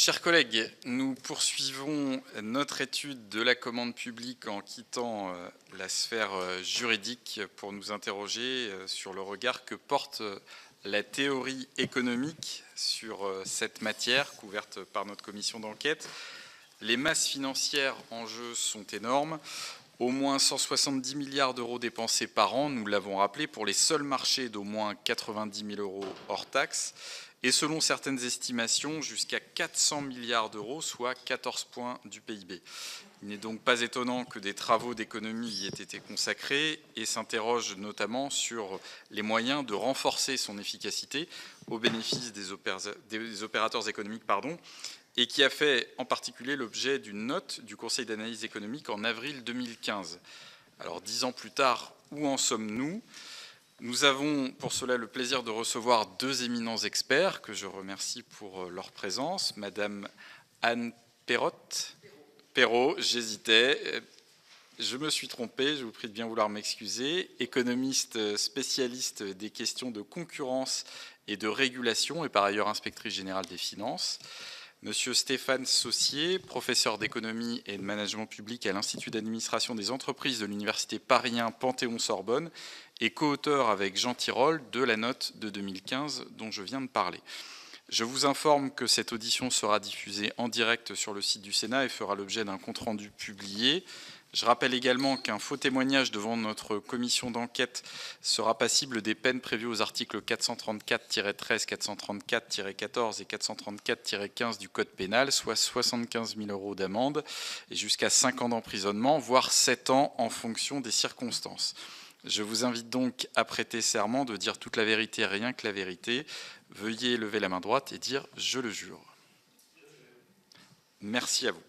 Chers collègues, nous poursuivons notre étude de la commande publique en quittant la sphère juridique pour nous interroger sur le regard que porte la théorie économique sur cette matière couverte par notre commission d'enquête. Les masses financières en jeu sont énormes. Au moins 170 milliards d'euros dépensés par an, nous l'avons rappelé, pour les seuls marchés d'au moins 90 000 euros hors taxes. Et selon certaines estimations, jusqu'à 400 milliards d'euros, soit 14 points du PIB. Il n'est donc pas étonnant que des travaux d'économie y aient été consacrés et s'interrogent notamment sur les moyens de renforcer son efficacité au bénéfice des opérateurs économiques, et qui a fait en particulier l'objet d'une note du Conseil d'analyse économique en avril 2015. Alors 10 ans plus tard, où en sommes-nous ? Nous avons pour cela le plaisir de recevoir deux éminents experts que je remercie pour leur présence. Madame Anne Perrault, j'hésitais, je me suis trompé, je vous prie de bien vouloir m'excuser, économiste spécialiste des questions de concurrence et de régulation et par ailleurs inspectrice générale des finances. Monsieur Stéphane Saussier, professeur d'économie et de management public à l'Institut d'administration des entreprises de l'Université Paris 1 Panthéon-Sorbonne et co-auteur avec Jean Tirole de la note de 2015 dont je viens de parler. Je vous informe que cette audition sera diffusée en direct sur le site du Sénat et fera l'objet d'un compte-rendu publié. Je rappelle également qu'un faux témoignage devant notre commission d'enquête sera passible des peines prévues aux articles 434-13, 434-14 et 434-15 du Code pénal, soit 75 000 euros d'amende et jusqu'à 5 ans d'emprisonnement, voire 7 ans en fonction des circonstances. Je vous invite donc à prêter serment de dire toute la vérité, rien que la vérité. Veuillez lever la main droite et dire « Je le jure ». Merci à vous.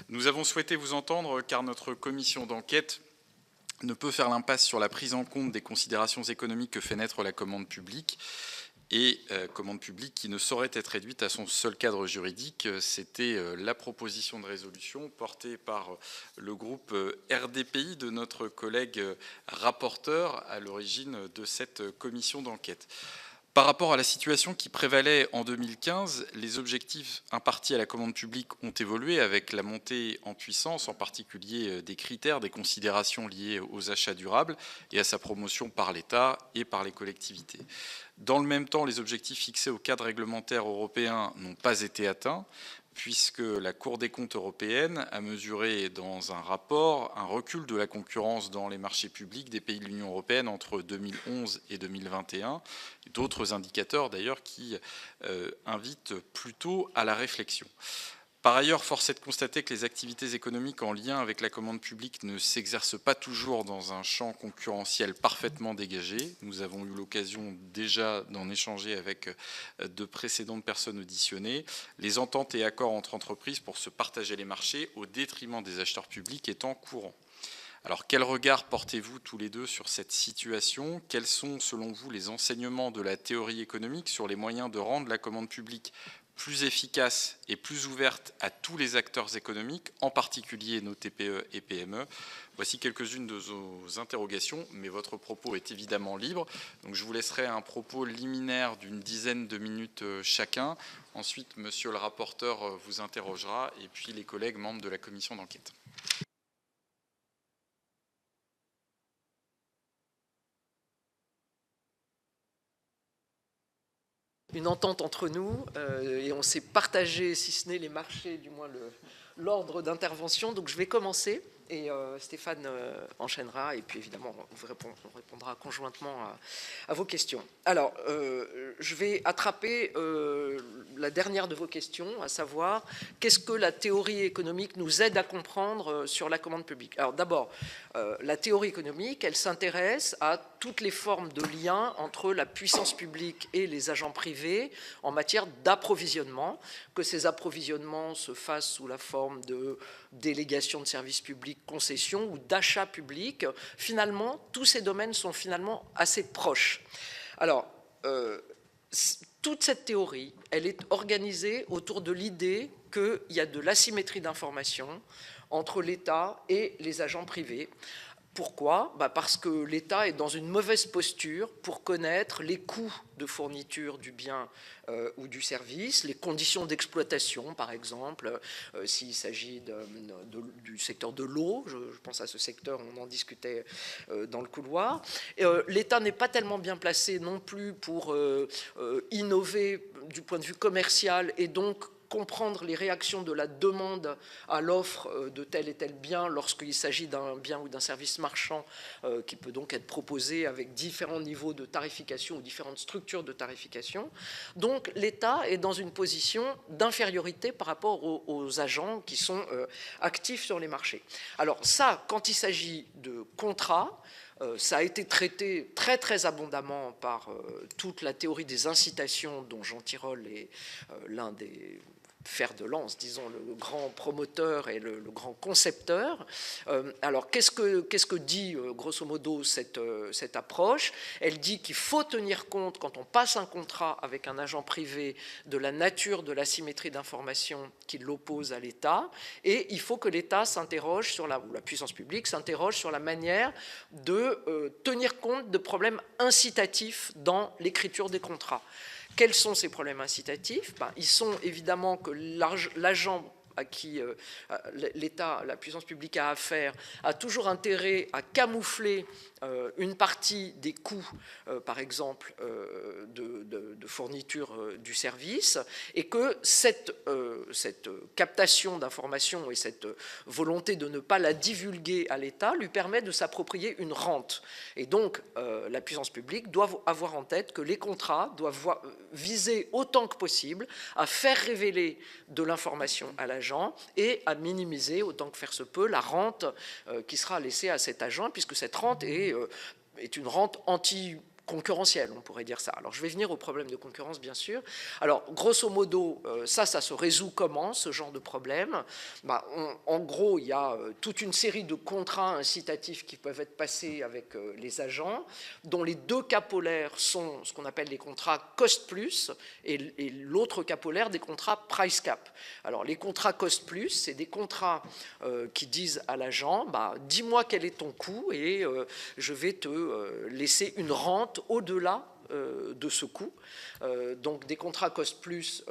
Nous avons souhaité vous entendre car notre commission d'enquête ne peut faire l'impasse sur la prise en compte des considérations économiques que fait naître la commande publique et commande publique qui ne saurait être réduite à son seul cadre juridique. C'était la proposition de résolution portée par le groupe RDPI de notre collègue rapporteur à l'origine de cette commission d'enquête. Par rapport à la situation qui prévalait en 2015, les objectifs impartis à la commande publique ont évolué avec la montée en puissance, en particulier des critères, des considérations liées aux achats durables et à sa promotion par l'État et par les collectivités. Dans le même temps, les objectifs fixés au cadre réglementaire européen n'ont pas été atteints, puisque la Cour des comptes européenne a mesuré dans un rapport un recul de la concurrence dans les marchés publics des pays de l'Union européenne entre 2011 et 2021, d'autres indicateurs d'ailleurs qui invitent plutôt à la réflexion. Par ailleurs, force est de constater que les activités économiques en lien avec la commande publique ne s'exercent pas toujours dans un champ concurrentiel parfaitement dégagé. Nous avons eu l'occasion déjà d'en échanger avec de précédentes personnes auditionnées. Les ententes et accords entre entreprises pour se partager les marchés au détriment des acheteurs publics étant courants. Alors, quel regard portez-vous tous les deux sur cette situation? Quels sont, selon vous, les enseignements de la théorie économique sur les moyens de rendre la commande publique plus efficace et plus ouverte à tous les acteurs économiques, en particulier nos TPE et PME? Voici quelques-unes de vos interrogations, mais votre propos est évidemment libre. Donc je vous laisserai un propos liminaire d'une dizaine de minutes chacun. Ensuite, monsieur le rapporteur vous interrogera, et puis les collègues membres de la commission d'enquête. Une entente entre nous et on s'est partagé, si ce n'est les marchés, du moins l'ordre d'intervention. Donc je vais commencer et Stéphane enchaînera et puis évidemment on répondra conjointement à vos questions. Alors je vais attraper la dernière de vos questions, à savoir qu'est-ce que la théorie économique nous aide à comprendre sur la commande publique. Alors d'abord, la théorie économique, elle s'intéresse à toutes les formes de lien entre la puissance publique et les agents privés en matière d'approvisionnement, que ces approvisionnements se fassent sous la forme de délégation de services publics, concession ou d'achat public. Finalement, tous ces domaines sont finalement assez proches. Alors, toute cette théorie, elle est organisée autour de l'idée qu'il y a de l'asymétrie d'information entre l'État et les agents privés, Pourquoi? Parce que l'État est dans une mauvaise posture pour connaître les coûts de fourniture du bien ou du service, les conditions d'exploitation, par exemple, s'il s'agit du secteur de l'eau, je pense à ce secteur, on en discutait dans le couloir. L'État n'est pas tellement bien placé non plus pour innover du point de vue commercial et donc comprendre les réactions de la demande à l'offre de tel et tel bien lorsqu'il s'agit d'un bien ou d'un service marchand qui peut donc être proposé avec différents niveaux de tarification ou différentes structures de tarification. Donc l'État est dans une position d'infériorité par rapport aux agents qui sont actifs sur les marchés. Alors ça, quand il s'agit de contrats, ça a été traité très très abondamment par toute la théorie des incitations dont Jean Tirole est l'un des fer de lance, disons, le grand promoteur et le grand concepteur. Alors, qu'est-ce que dit, grosso modo, cette approche? Elle dit qu'il faut tenir compte, quand on passe un contrat avec un agent privé, de la nature de l'asymétrie d'information qui l'oppose à l'État, et il faut que l'État s'interroge sur ou la puissance publique s'interroge sur la manière de tenir compte de problèmes incitatifs dans l'écriture des contrats. Quels sont ces problèmes incitatifs? Ils sont évidemment que l'agent à qui l'État, la puissance publique a affaire, a toujours intérêt à camoufler une partie des coûts, par exemple, de fourniture du service, et que cette captation d'informations et cette volonté de ne pas la divulguer à l'État lui permet de s'approprier une rente. Et donc, la puissance publique doit avoir en tête que les contrats doivent viser autant que possible à faire révéler de l'information à l'agent et à minimiser autant que faire se peut la rente qui sera laissée à cet agent, puisque cette rente est une rente anti-concurrentielle, on pourrait dire ça. Alors je vais venir au problème de concurrence, bien sûr. Alors grosso modo, ça se résout comment, ce genre de problème? En gros, il y a toute une série de contrats incitatifs qui peuvent être passés avec les agents, dont les deux cas polaires sont ce qu'on appelle les contrats cost-plus et l'autre cas polaire des contrats price-cap. Alors les contrats cost-plus, c'est des contrats qui disent à l'agent, dis-moi quel est ton coût et je vais te laisser une rente au-delà de ce coût. Donc des contrats cost-plus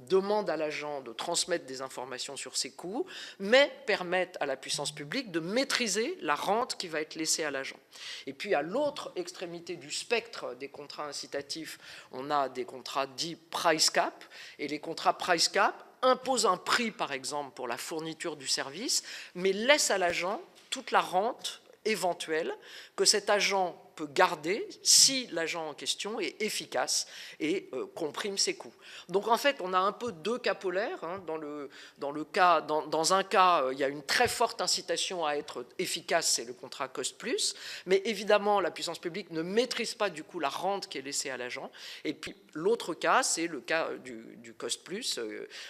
demandent à l'agent de transmettre des informations sur ses coûts, mais permettent à la puissance publique de maîtriser la rente qui va être laissée à l'agent. Et puis à l'autre extrémité du spectre des contrats incitatifs, on a des contrats dits price cap, et les contrats price cap imposent un prix, par exemple, pour la fourniture du service, mais laissent à l'agent toute la rente éventuelle que cet agent peut garder si l'agent en question est efficace et comprime ses coûts. Donc en fait, on a un peu deux cas polaires. Dans un cas, il y a une très forte incitation à être efficace, c'est le contrat cost-plus, mais évidemment, la puissance publique ne maîtrise pas du coup la rente qui est laissée à l'agent. Et puis l'autre cas, c'est le cas du cost-plus,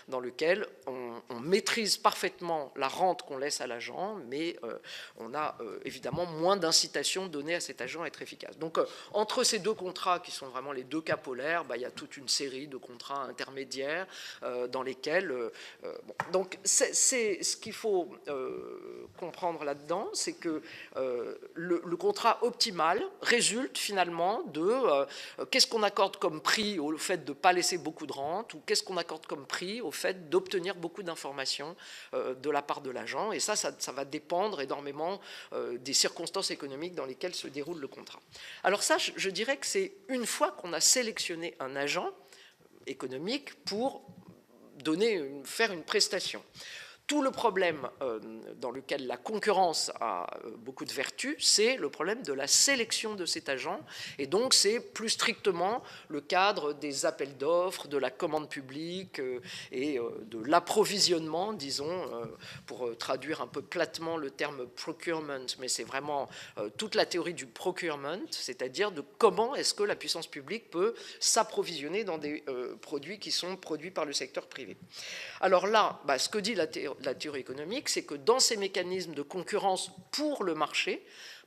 dans lequel on maîtrise parfaitement la rente qu'on laisse à l'agent, mais on a évidemment moins d'incitation donnée à cet agent à être efficace. Donc entre ces deux contrats qui sont vraiment les deux cas polaires, il y a toute une série de contrats intermédiaires dans lesquels donc c'est ce qu'il faut comprendre là-dedans, c'est que le contrat optimal résulte finalement de qu'est-ce qu'on accorde comme prix au fait de ne pas laisser beaucoup de rente, ou qu'est-ce qu'on accorde comme prix au fait d'obtenir beaucoup d'informations de la part de l'agent, et ça va dépendre énormément des circonstances économiques dans lesquelles se déroule le contrat. Alors ça, je dirais que c'est une fois qu'on a sélectionné un agent économique pour faire une prestation. Tout le problème dans lequel la concurrence a beaucoup de vertus, c'est le problème de la sélection de cet agent. Et donc, c'est plus strictement le cadre des appels d'offres, de la commande publique et de l'approvisionnement, disons, pour traduire un peu platement le terme procurement, mais c'est vraiment toute la théorie du procurement, c'est-à-dire de comment est-ce que la puissance publique peut s'approvisionner dans des produits qui sont produits par le secteur privé. Alors là, ce que dit la théorie économique, c'est que dans ces mécanismes de concurrence pour le marché,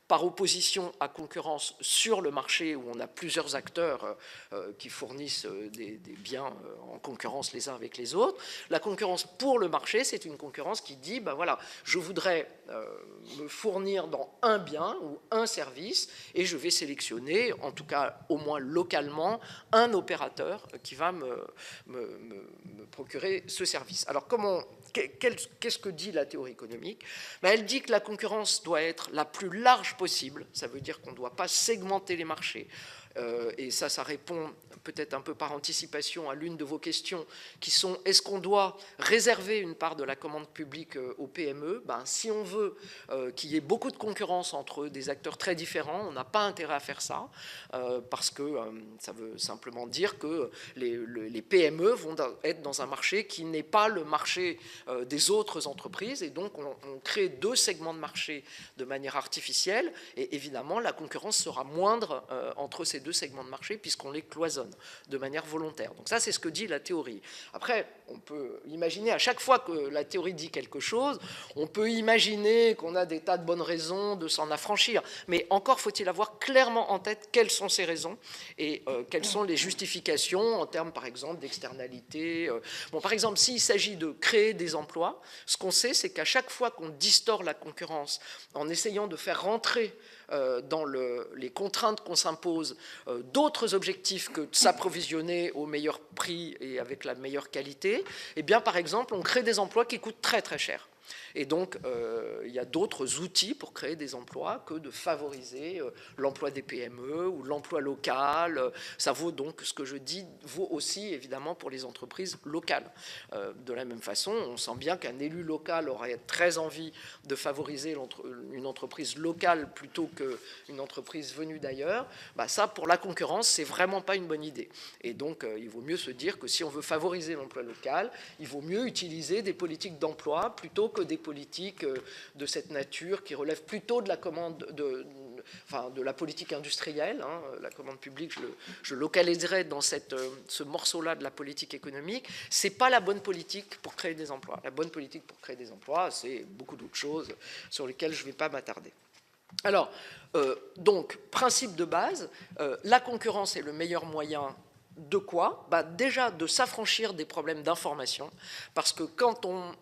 par opposition à concurrence sur le marché où on a plusieurs acteurs qui fournissent des biens en concurrence les uns avec les autres. La concurrence pour le marché, c'est une concurrence qui dit, ben voilà, je voudrais me fournir dans un bien ou un service et je vais sélectionner, en tout cas au moins localement, un opérateur qui va me procurer ce service. Alors qu'est-ce que dit la théorie économique? Ben, elle dit que la concurrence doit être la plus large possible, ça veut dire qu'on ne doit pas segmenter les marchés. Et ça répond peut-être un peu par anticipation à l'une de vos questions qui sont est-ce qu'on doit réserver une part de la commande publique aux PME? Ben, si on veut qu'il y ait beaucoup de concurrence entre des acteurs très différents, on n'a pas intérêt à faire ça parce que ça veut simplement dire que les PME vont être dans un marché qui n'est pas le marché des autres entreprises et donc on crée deux segments de marché de manière artificielle et évidemment la concurrence sera moindre entre ces deux segments de marché puisqu'on les cloisonne de manière volontaire. Donc ça, c'est ce que dit la théorie. Après, on peut imaginer, à chaque fois que la théorie dit quelque chose, on peut imaginer qu'on a des tas de bonnes raisons de s'en affranchir. Mais encore faut-il avoir clairement en tête quelles sont ces raisons et quelles sont les justifications en termes, par exemple, d'externalité. Bon, par exemple, s'il s'agit de créer des emplois, ce qu'on sait, c'est qu'à chaque fois qu'on distord la concurrence en essayant de faire rentrer dans les contraintes qu'on s'impose d'autres objectifs que de s'approvisionner au meilleur prix et avec la meilleure qualité, eh bien, par exemple, on crée des emplois qui coûtent très très cher. Et donc, il y a d'autres outils pour créer des emplois que de favoriser l'emploi des PME ou l'emploi local. Ça vaut donc, ce que je dis, vaut aussi évidemment pour les entreprises locales. De la même façon, on sent bien qu'un élu local aurait très envie de favoriser une entreprise locale plutôt qu'une entreprise venue d'ailleurs. Bah, ça, pour la concurrence, c'est vraiment pas une bonne idée. Et donc, il vaut mieux se dire que si on veut favoriser l'emploi local, il vaut mieux utiliser des politiques d'emploi plutôt que des politiques de cette nature qui relèvent plutôt de la commande de la politique industrielle. Hein. La commande publique, je localiserai dans ce morceau-là de la politique économique. C'est pas la bonne politique pour créer des emplois. La bonne politique pour créer des emplois, c'est beaucoup d'autres choses sur lesquelles je ne vais pas m'attarder. Alors, donc, principe de base, la concurrence est le meilleur moyen de quoi? Bah, déjà de s'affranchir des problèmes d'information, parce que quand on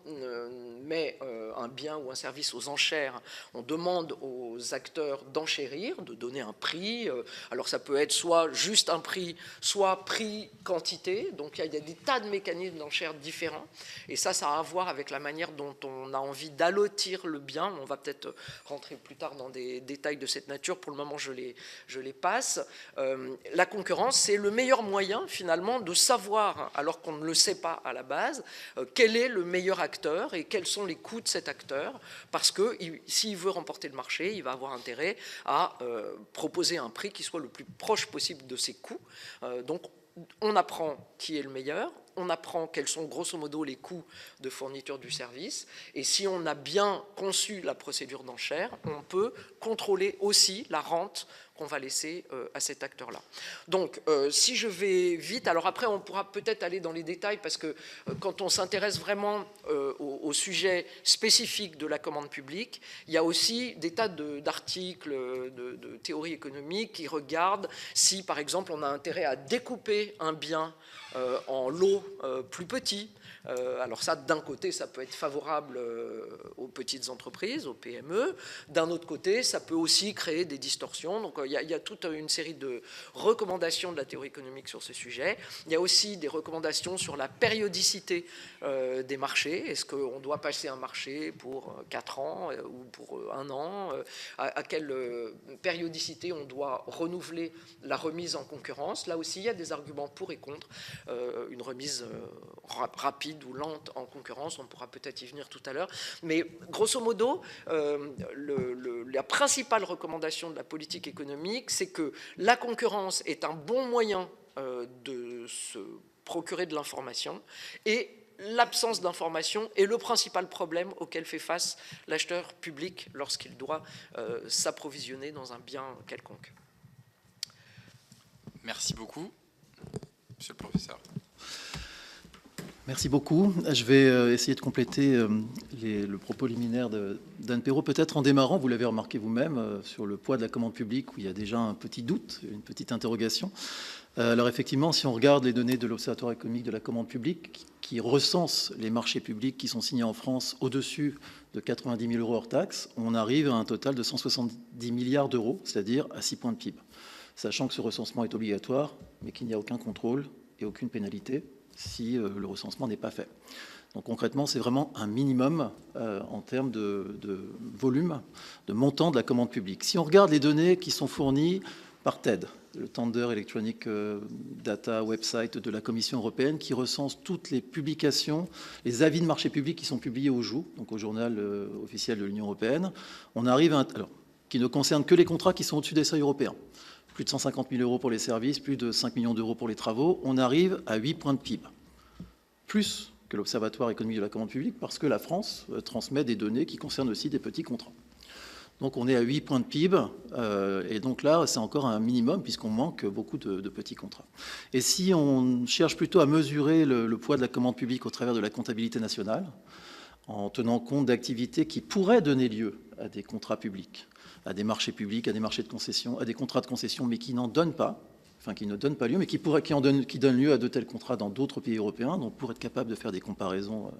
met un bien ou un service aux enchères, on demande aux acteurs d'enchérir, de donner un prix. Alors ça peut être soit juste un prix, soit prix-quantité. Donc il y a des tas de mécanismes d'enchères différents. Et ça a à voir avec la manière dont on a envie d'allotir le bien. On va peut-être rentrer plus tard dans des détails de cette nature. Pour le moment, je les passe. La concurrence, c'est le meilleur moyen finalement de savoir, alors qu'on ne le sait pas à la base, quel est le meilleur acteur et quels sont les coûts de cet acteur, parce que s'il veut remporter le marché, il va avoir intérêt à proposer un prix qui soit le plus proche possible de ses coûts. Donc on apprend qui est le meilleur, on apprend quels sont grosso modo les coûts de fourniture du service, et si on a bien conçu la procédure d'enchère, on peut contrôler aussi la rente qu'on va laisser à cet acteur-là. Donc, si je vais vite, alors après, on pourra peut-être aller dans les détails, parce que quand on s'intéresse vraiment au sujet spécifique de la commande publique, il y a aussi des tas d'articles, de théorie économique qui regardent si, par exemple, on a intérêt à découper un bien en lots plus petits. Alors ça, d'un côté, ça peut être favorable aux petites entreprises, aux PME. D'un autre côté, ça peut aussi créer des distorsions. Donc il y a toute une série de recommandations de la théorie économique sur ce sujet. Il y a aussi des recommandations sur la périodicité des marchés. Est-ce qu'on doit passer un marché pour 4 ans ou pour 1 an? À quelle périodicité on doit renouveler la remise en concurrence? Là aussi, il y a des arguments pour et contre. Une remise rapide ou lente en concurrence, on pourra peut-être y venir tout à l'heure. Mais grosso modo, la principale recommandation de la politique économique, c'est que la concurrence est un bon moyen de se procurer de l'information, et l'absence d'information est le principal problème auquel fait face l'acheteur public lorsqu'il doit s'approvisionner dans un bien quelconque. Merci beaucoup, monsieur le professeur. Merci beaucoup. Je vais essayer de compléter le propos liminaire d'Anne Perrault, peut-être en démarrant, vous l'avez remarqué vous-même, sur le poids de la commande publique, où il y a déjà un petit doute, une petite interrogation. Alors effectivement, si on regarde les données de l'Observatoire économique de la commande publique, qui recense les marchés publics qui sont signés en France au-dessus de 90 000 € hors taxes, on arrive à un total de 170 milliards d'euros, c'est-à-dire à 6 points de PIB. Sachant que ce recensement est obligatoire, mais qu'il n'y a aucun contrôle et aucune pénalité si le recensement n'est pas fait. Donc concrètement, c'est vraiment un minimum en termes de volume, de montant de la commande publique. Si on regarde les données qui sont fournies par TED, le Tender Electronic Data Website de la Commission européenne, qui recense toutes les publications, les avis de marché public qui sont publiés au JOU, donc au journal officiel de l'Union européenne, on arrive à alors, qui ne concerne que les contrats qui sont au-dessus des seuils européens. Plus de 150 000 € pour les services, plus de 5 millions d'euros pour les travaux, on arrive à 8 points de PIB. Plus que l'Observatoire économique de la commande publique, parce que la France transmet des données qui concernent aussi des petits contrats. Donc on est à 8 points de PIB, et donc là, c'est encore un minimum, puisqu'on manque beaucoup de petits contrats. Et si on cherche plutôt à mesurer le poids de la commande publique au travers de la comptabilité nationale, en tenant compte d'activités qui pourraient donner lieu à des contrats publics, à des marchés publics, à des marchés de concession, à des contrats de concession, mais qui n'en donnent pas, enfin qui ne donnent pas lieu, mais qui donnent lieu à de tels contrats dans d'autres pays européens, donc pour être capable de faire des comparaisons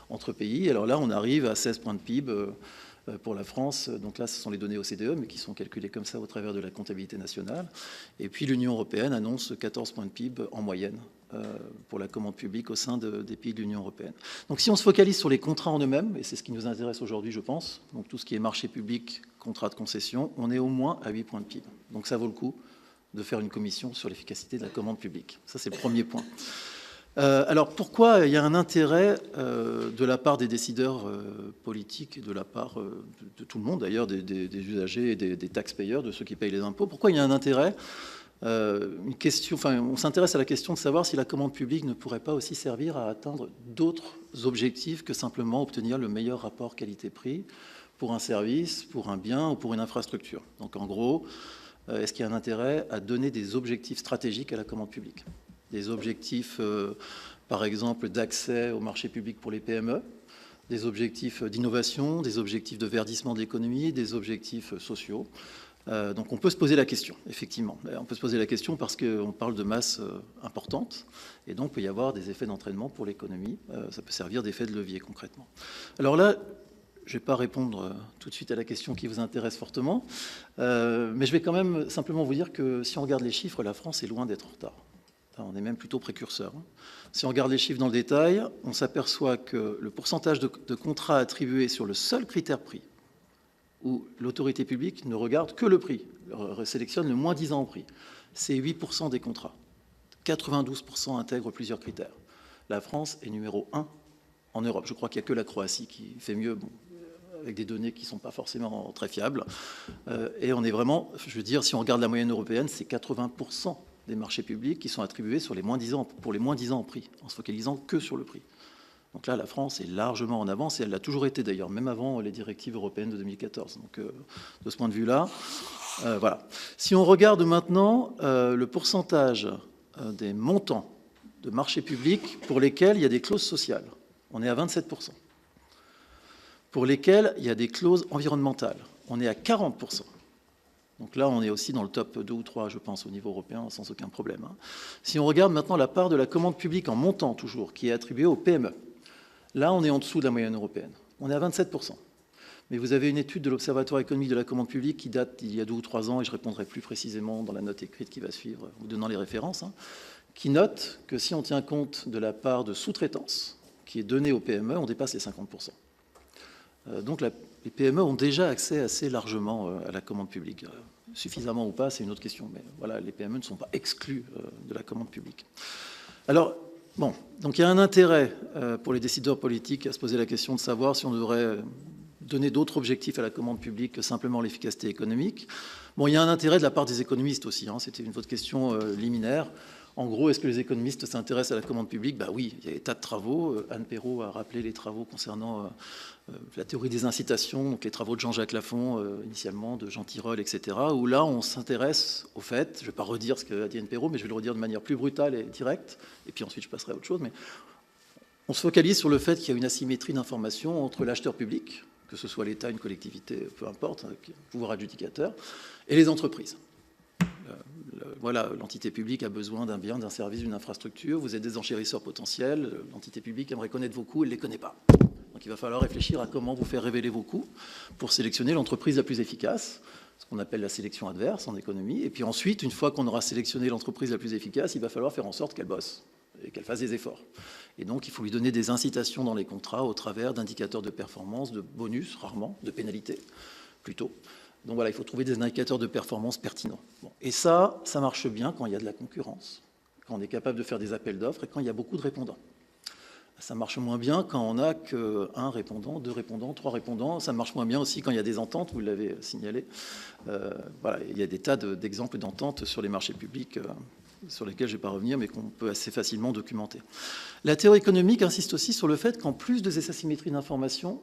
entre pays. Alors là, on arrive à 16 points de PIB pour la France. Donc là, ce sont les données OCDE, mais qui sont calculées comme ça au travers de la comptabilité nationale. Et puis l'Union européenne annonce 14 points de PIB en moyenne pour la commande publique au sein des pays de l'Union européenne. Donc si on se focalise sur les contrats en eux-mêmes, et c'est ce qui nous intéresse aujourd'hui, je pense, donc tout ce qui est marché public, contrat de concession, on est au moins à 8 points de PIB. Donc ça vaut le coup de faire une commission sur l'efficacité de la commande publique. Ça, c'est le premier point. Alors, pourquoi il y a un intérêt de la part des décideurs politiques et de la part de tout le monde, d'ailleurs, des usagers et des taxpayeurs, de ceux qui payent les impôts? Pourquoi il y a un intérêt on s'intéresse à la question de savoir si la commande publique ne pourrait pas aussi servir à atteindre d'autres objectifs que simplement obtenir le meilleur rapport qualité-prix pour un service, pour un bien ou pour une infrastructure. Donc, en gros, est-ce qu'il y a un intérêt à donner des objectifs stratégiques à la commande publique? Des objectifs, par exemple, d'accès au marché public pour les PME, des objectifs d'innovation, des objectifs de verdissement de l'économie, des objectifs sociaux. Donc on peut se poser la question, effectivement. On peut se poser la question parce qu'on parle de masse importante, et donc il peut y avoir des effets d'entraînement pour l'économie. Ça peut servir d'effet de levier, concrètement. Alors là, je ne vais pas répondre tout de suite à la question qui vous intéresse fortement, mais je vais quand même simplement vous dire que si on regarde les chiffres, la France est loin d'être en retard. Enfin, on est même plutôt précurseur. Si on regarde les chiffres dans le détail, on s'aperçoit que le pourcentage de contrats attribués sur le seul critère prix, où l'autorité publique ne regarde que le prix, sélectionne le moins 10 ans en prix, c'est 8% des contrats. 92% intègrent plusieurs critères. La France est numéro 1 en Europe. Je crois qu'il n'y a que la Croatie qui fait mieux, bon, avec des données qui ne sont pas forcément très fiables. Et on est vraiment, je veux dire, si on regarde la moyenne européenne, c'est 80% des marchés publics qui sont attribués sur les moins 10 ans, pour les moins 10 ans en prix, en se focalisant que sur le prix. Donc là, la France est largement en avance, et elle l'a toujours été d'ailleurs, même avant les directives européennes de 2014. Donc de ce point de vue-là, voilà. Si on regarde maintenant le pourcentage des montants de marchés publics pour lesquels il y a des clauses sociales, on est à 27%. Pour lesquels il y a des clauses environnementales, on est à 40%. Donc là, on est aussi dans le top 2 ou 3, je pense, au niveau européen, sans aucun problème. Si on regarde maintenant la part de la commande publique en montant, toujours, qui est attribuée aux PME, là, on est en dessous de la moyenne européenne. On est à 27%. Mais vous avez une étude de l'Observatoire économique de la commande publique qui date d'il y a 2 ou 3 ans, et je répondrai plus précisément dans la note écrite qui va suivre, vous donnant les références, qui note que si on tient compte de la part de sous-traitance qui est donnée aux PME, on dépasse les 50%. Donc les PME ont déjà accès assez largement à la commande publique. Suffisamment ou pas, c'est une autre question. Mais voilà, les PME ne sont pas exclus de la commande publique. Alors, bon, donc il y a un intérêt pour les décideurs politiques à se poser la question de savoir si on devrait donner d'autres objectifs à la commande publique que simplement l'efficacité économique. Bon, il y a un intérêt de la part des économistes aussi. C'était une autre question liminaire. En gros, est-ce que les économistes s'intéressent à la commande publique? Oui, il y a des tas de travaux. Anne Perrault a rappelé les travaux concernant la théorie des incitations, donc les travaux de Jean-Jacques Lafon, initialement, de Jean Tirole, etc., où là, on s'intéresse au fait, je ne vais pas redire ce qu'a dit Anne Perrault, mais je vais le redire de manière plus brutale et directe, et puis ensuite je passerai à autre chose, mais On se focalise sur le fait qu'il y a une asymétrie d'information entre l'acheteur public, que ce soit l'État, une collectivité, peu importe, un pouvoir adjudicateur, et les entreprises. Voilà, l'entité publique a besoin d'un bien, d'un service, d'une infrastructure. Vous êtes des enchérisseurs potentiels. L'entité publique aimerait connaître vos coûts, elle ne les connaît pas. Donc il va falloir réfléchir à comment vous faire révéler vos coûts pour sélectionner l'entreprise la plus efficace, ce qu'on appelle la sélection adverse en économie. Et puis ensuite, une fois qu'on aura sélectionné l'entreprise la plus efficace, il va falloir faire en sorte qu'elle bosse et qu'elle fasse des efforts. Et donc il faut lui donner des incitations dans les contrats au travers d'indicateurs de performance, de bonus, rarement, de pénalités, plutôt. Donc voilà, il faut trouver des indicateurs de performance pertinents. Bon. Et ça marche bien quand il y a de la concurrence, quand on est capable de faire des appels d'offres et quand il y a beaucoup de répondants. Ça marche moins bien quand on n'a qu'un répondant, 2 répondants, 3 répondants. Ça marche moins bien aussi quand il y a des ententes, vous l'avez signalé. Voilà, il y a des tas d'exemples d'ententes sur les marchés publics sur lesquels je ne vais pas revenir, mais qu'on peut assez facilement documenter. La théorie économique insiste aussi sur le fait qu'en plus de ces asymétries d'information,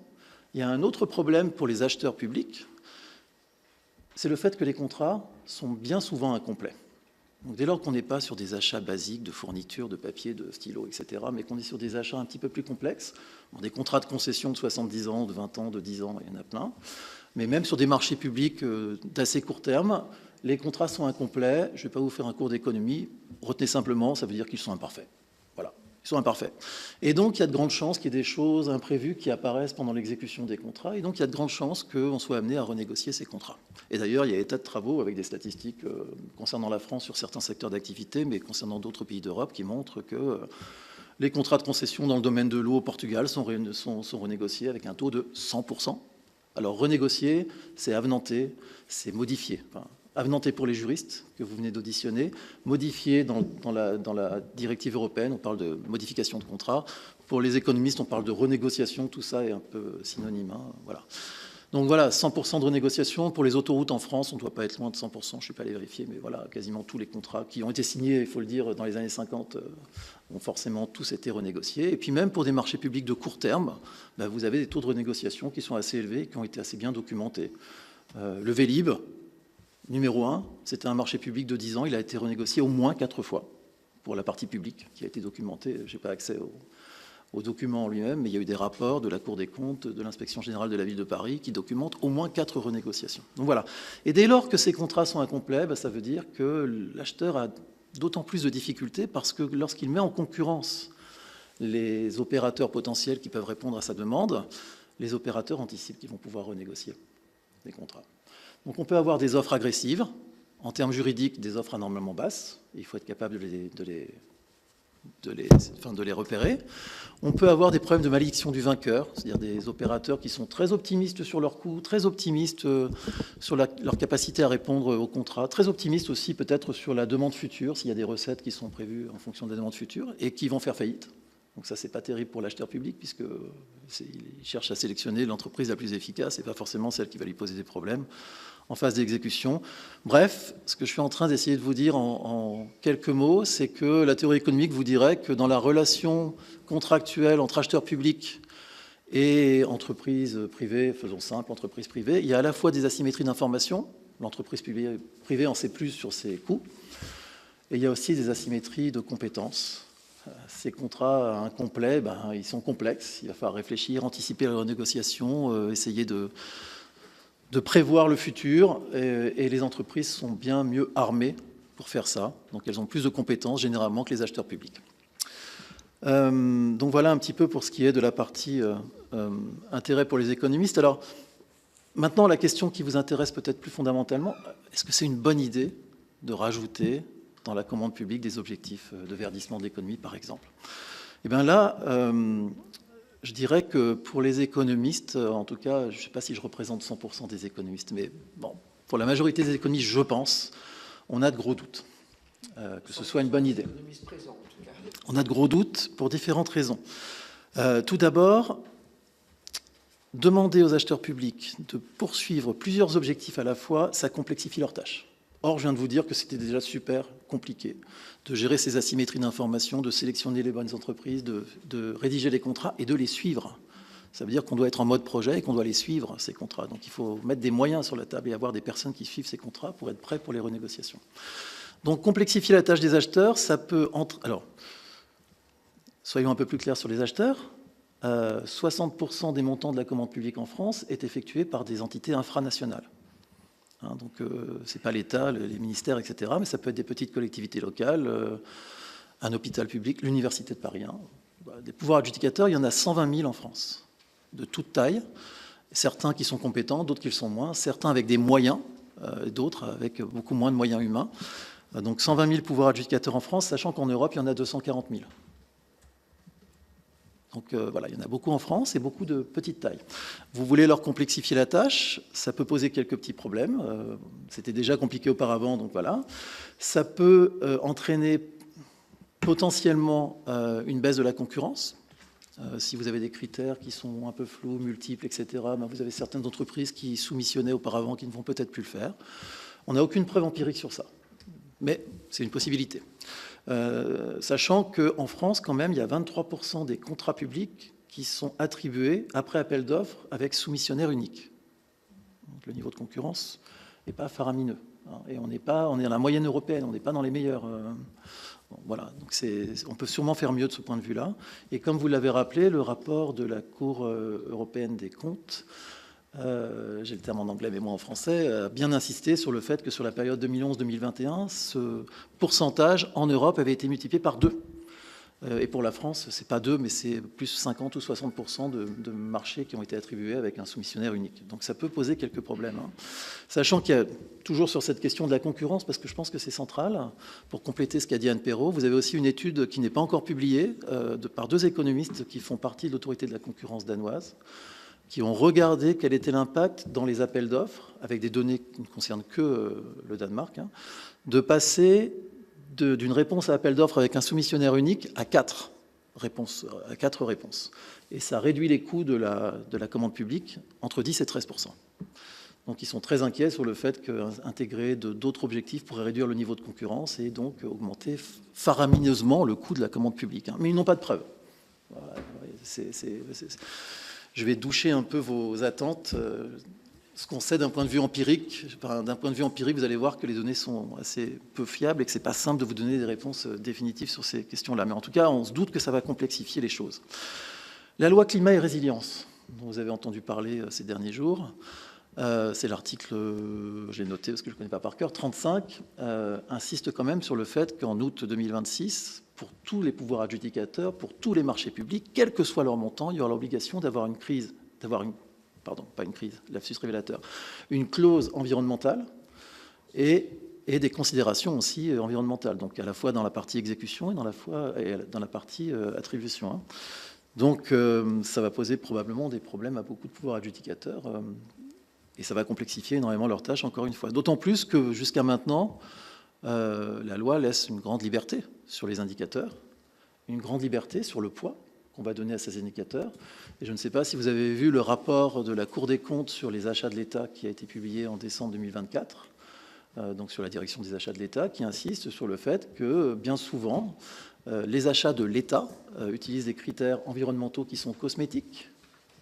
il y a un autre problème pour les acheteurs publics, c'est le fait que les contrats sont bien souvent incomplets. Donc, dès lors qu'on n'est pas sur des achats basiques de fournitures, de papier, de stylos, etc., mais qu'on est sur des achats un petit peu plus complexes, des contrats de concession de 70 ans, de 20 ans, de 10 ans, il y en a plein, mais même sur des marchés publics d'assez court terme, les contrats sont incomplets. Je ne vais pas vous faire un cours d'économie. Retenez simplement, ça veut dire qu'ils sont imparfaits. Voilà, ils sont imparfaits. Et donc, il y a de grandes chances qu'il y ait des choses imprévues qui apparaissent pendant l'exécution des contrats. Et donc, il y a de grandes chances qu'on soit amené à renégocier ces contrats. Et d'ailleurs, il y a des tas de travaux avec des statistiques concernant la France sur certains secteurs d'activité, mais concernant d'autres pays d'Europe qui montrent que les contrats de concession dans le domaine de l'eau au Portugal sont renégociés avec un taux de 100%. Alors, renégocier, c'est avenanter, c'est modifier. Enfin, avenanté pour les juristes que vous venez d'auditionner, modifié dans la directive européenne, on parle de modification de contrat. Pour les économistes, on parle de renégociation, tout ça est un peu synonyme. Hein, voilà. Donc voilà, 100% de renégociation. Pour les autoroutes en France, on ne doit pas être loin de 100%, je ne suis pas allé vérifier, mais voilà, quasiment tous les contrats qui ont été signés, il faut le dire, dans les années 50, ont forcément tous été renégociés. Et puis même pour des marchés publics de court terme, ben, vous avez des taux de renégociation qui sont assez élevés, qui ont été assez bien documentés. Le Vélib, numéro 1, c'était un marché public de 10 ans, il a été renégocié au moins 4 fois pour la partie publique qui a été documentée. Je n'ai pas accès au document en lui-même, mais il y a eu des rapports de la Cour des comptes, de l'Inspection générale de la ville de Paris qui documentent au moins 4 renégociations. Donc voilà. Et dès lors que ces contrats sont incomplets, ben, ça veut dire que l'acheteur a d'autant plus de difficultés parce que lorsqu'il met en concurrence les opérateurs potentiels qui peuvent répondre à sa demande, les opérateurs anticipent qu'ils vont pouvoir renégocier les contrats. Donc on peut avoir des offres agressives, en termes juridiques, des offres anormalement basses. Il faut être capable de les repérer. On peut avoir des problèmes de malédiction du vainqueur, c'est-à-dire des opérateurs qui sont très optimistes sur leurs coûts, très optimistes sur leur capacité à répondre aux contrats, très optimistes aussi peut-être sur la demande future, s'il y a des recettes qui sont prévues en fonction de la demande future, et qui vont faire faillite. Donc ça, c'est pas terrible pour l'acheteur public, puisqu'il cherche à sélectionner l'entreprise la plus efficace et pas forcément celle qui va lui poser des problèmes en phase d'exécution. Bref, ce que je suis en train d'essayer de vous dire en quelques mots, c'est que la théorie économique vous dirait que dans la relation contractuelle entre acheteurs publics et entreprises privées, faisons simple, entreprises privées, il y a à la fois des asymétries d'information, l'entreprise privée en sait plus sur ses coûts, et il y a aussi des asymétries de compétences. Ces contrats incomplets, ben, ils sont complexes, il va falloir réfléchir, anticiper la renégociation, essayer de prévoir le futur, et les entreprises sont bien mieux armées pour faire ça. Donc elles ont plus de compétences généralement que les acheteurs publics. Donc voilà un petit peu pour ce qui est de la partie intérêt pour les économistes. Alors maintenant, la question qui vous intéresse peut-être plus fondamentalement, est-ce que c'est une bonne idée de rajouter dans la commande publique des objectifs de verdissement de l'économie, par exemple? Et bien là, je dirais que pour les économistes, en tout cas, je ne sais pas si je représente 100% des économistes, mais bon, pour la majorité des économistes, je pense, on a de gros doutes que ce soit une bonne idée. On a de gros doutes pour différentes raisons. Tout d'abord, demander aux acheteurs publics de poursuivre plusieurs objectifs à la fois, ça complexifie leur tâche. Or, je viens de vous dire que c'était déjà super compliqué de gérer ces asymétries d'information, de sélectionner les bonnes entreprises, de rédiger les contrats et de les suivre. Ça veut dire qu'on doit être en mode projet et qu'on doit les suivre, ces contrats. Donc il faut mettre des moyens sur la table et avoir des personnes qui suivent ces contrats pour être prêts pour les renégociations. Donc complexifier la tâche des acheteurs, ça peut... Alors, Soyons un peu plus clairs sur les acheteurs. 60% des montants de la commande publique en France est effectué par des entités infranationales. Hein, donc, ce n'est pas l'État, les ministères, etc., mais ça peut être des petites collectivités locales, un hôpital public, l'Université de Paris. Hein. Des pouvoirs adjudicateurs, il y en a 120 000 en France, de toute taille. Certains qui sont compétents, d'autres qui le sont moins, certains avec des moyens, d'autres avec beaucoup moins de moyens humains. Donc 120 000 pouvoirs adjudicateurs en France, sachant qu'en Europe, il y en a 240 000. Donc voilà, il y en a beaucoup en France et beaucoup de petite taille. Vous voulez leur complexifier la tâche, ça peut poser quelques petits problèmes. C'était déjà compliqué auparavant, donc voilà. Ça peut entraîner potentiellement une baisse de la concurrence. Si vous avez des critères qui sont un peu flous, multiples, etc., ben vous avez certaines entreprises qui soumissionnaient auparavant qui ne vont peut-être plus le faire. On n'a aucune preuve empirique sur ça, mais c'est une possibilité. Sachant qu'en France, quand même, il y a 23% des contrats publics qui sont attribués après appel d'offres avec soumissionnaire unique. Donc, le niveau de concurrence n'est pas faramineux. Hein, et on est dans la moyenne européenne, on n'est pas dans les meilleurs. Bon, voilà, donc on peut sûrement faire mieux de ce point de vue-là. Et comme vous l'avez rappelé, le rapport de la Cour européenne des comptes, j'ai le terme en anglais mais moi en français, a bien insisté sur le fait que sur la période 2011-2021, ce pourcentage en Europe avait été multiplié par 2. Et pour la France, c'est pas 2, mais c'est plus 50 ou 60% de marchés qui ont été attribués avec un soumissionnaire unique. Donc ça peut poser quelques problèmes. Hein. Sachant qu'il y a toujours sur cette question de la concurrence, parce que je pense que c'est central, pour compléter ce qu'a dit Anne Perrault, vous avez aussi une étude qui n'est pas encore publiée par 2 économistes qui font partie de l'autorité de la concurrence danoise, qui ont regardé quel était l'impact dans les appels d'offres, avec des données qui ne concernent que le Danemark, hein, de passer d'une réponse à appel d'offres avec un soumissionnaire unique à 4 réponses. Et ça réduit les coûts de la commande publique entre 10 et 13%. Donc ils sont très inquiets sur le fait qu'intégrer d'autres objectifs pourrait réduire le niveau de concurrence et donc augmenter faramineusement le coût de la commande publique. Hein. Mais ils n'ont pas de preuves. Voilà, je vais doucher un peu vos attentes. Ce qu'on sait d'un point de vue empirique, vous allez voir que les données sont assez peu fiables et que ce n'est pas simple de vous donner des réponses définitives sur ces questions-là. Mais en tout cas, on se doute que ça va complexifier les choses. La loi climat et résilience, dont vous avez entendu parler ces derniers jours, c'est l'article, je l'ai noté parce que je ne connais pas par cœur, 35, insiste quand même sur le fait qu'en août 2026, pour tous les pouvoirs adjudicateurs, pour tous les marchés publics, quel que soit leur montant, il y aura l'obligation d'avoir une clause environnementale et des considérations aussi environnementales, donc à la fois dans la partie exécution et dans la partie attribution. Hein. Donc ça va poser probablement des problèmes à beaucoup de pouvoirs adjudicateurs et ça va complexifier énormément leurs tâches, encore une fois. D'autant plus que jusqu'à maintenant, la loi laisse une grande liberté sur les indicateurs, une grande liberté sur le poids qu'on va donner à ces indicateurs. Et je ne sais pas si vous avez vu le rapport de la Cour des comptes sur les achats de l'État qui a été publié en décembre 2024, donc sur la direction des achats de l'État, qui insiste sur le fait que bien souvent, les achats de l'État utilisent des critères environnementaux qui sont cosmétiques.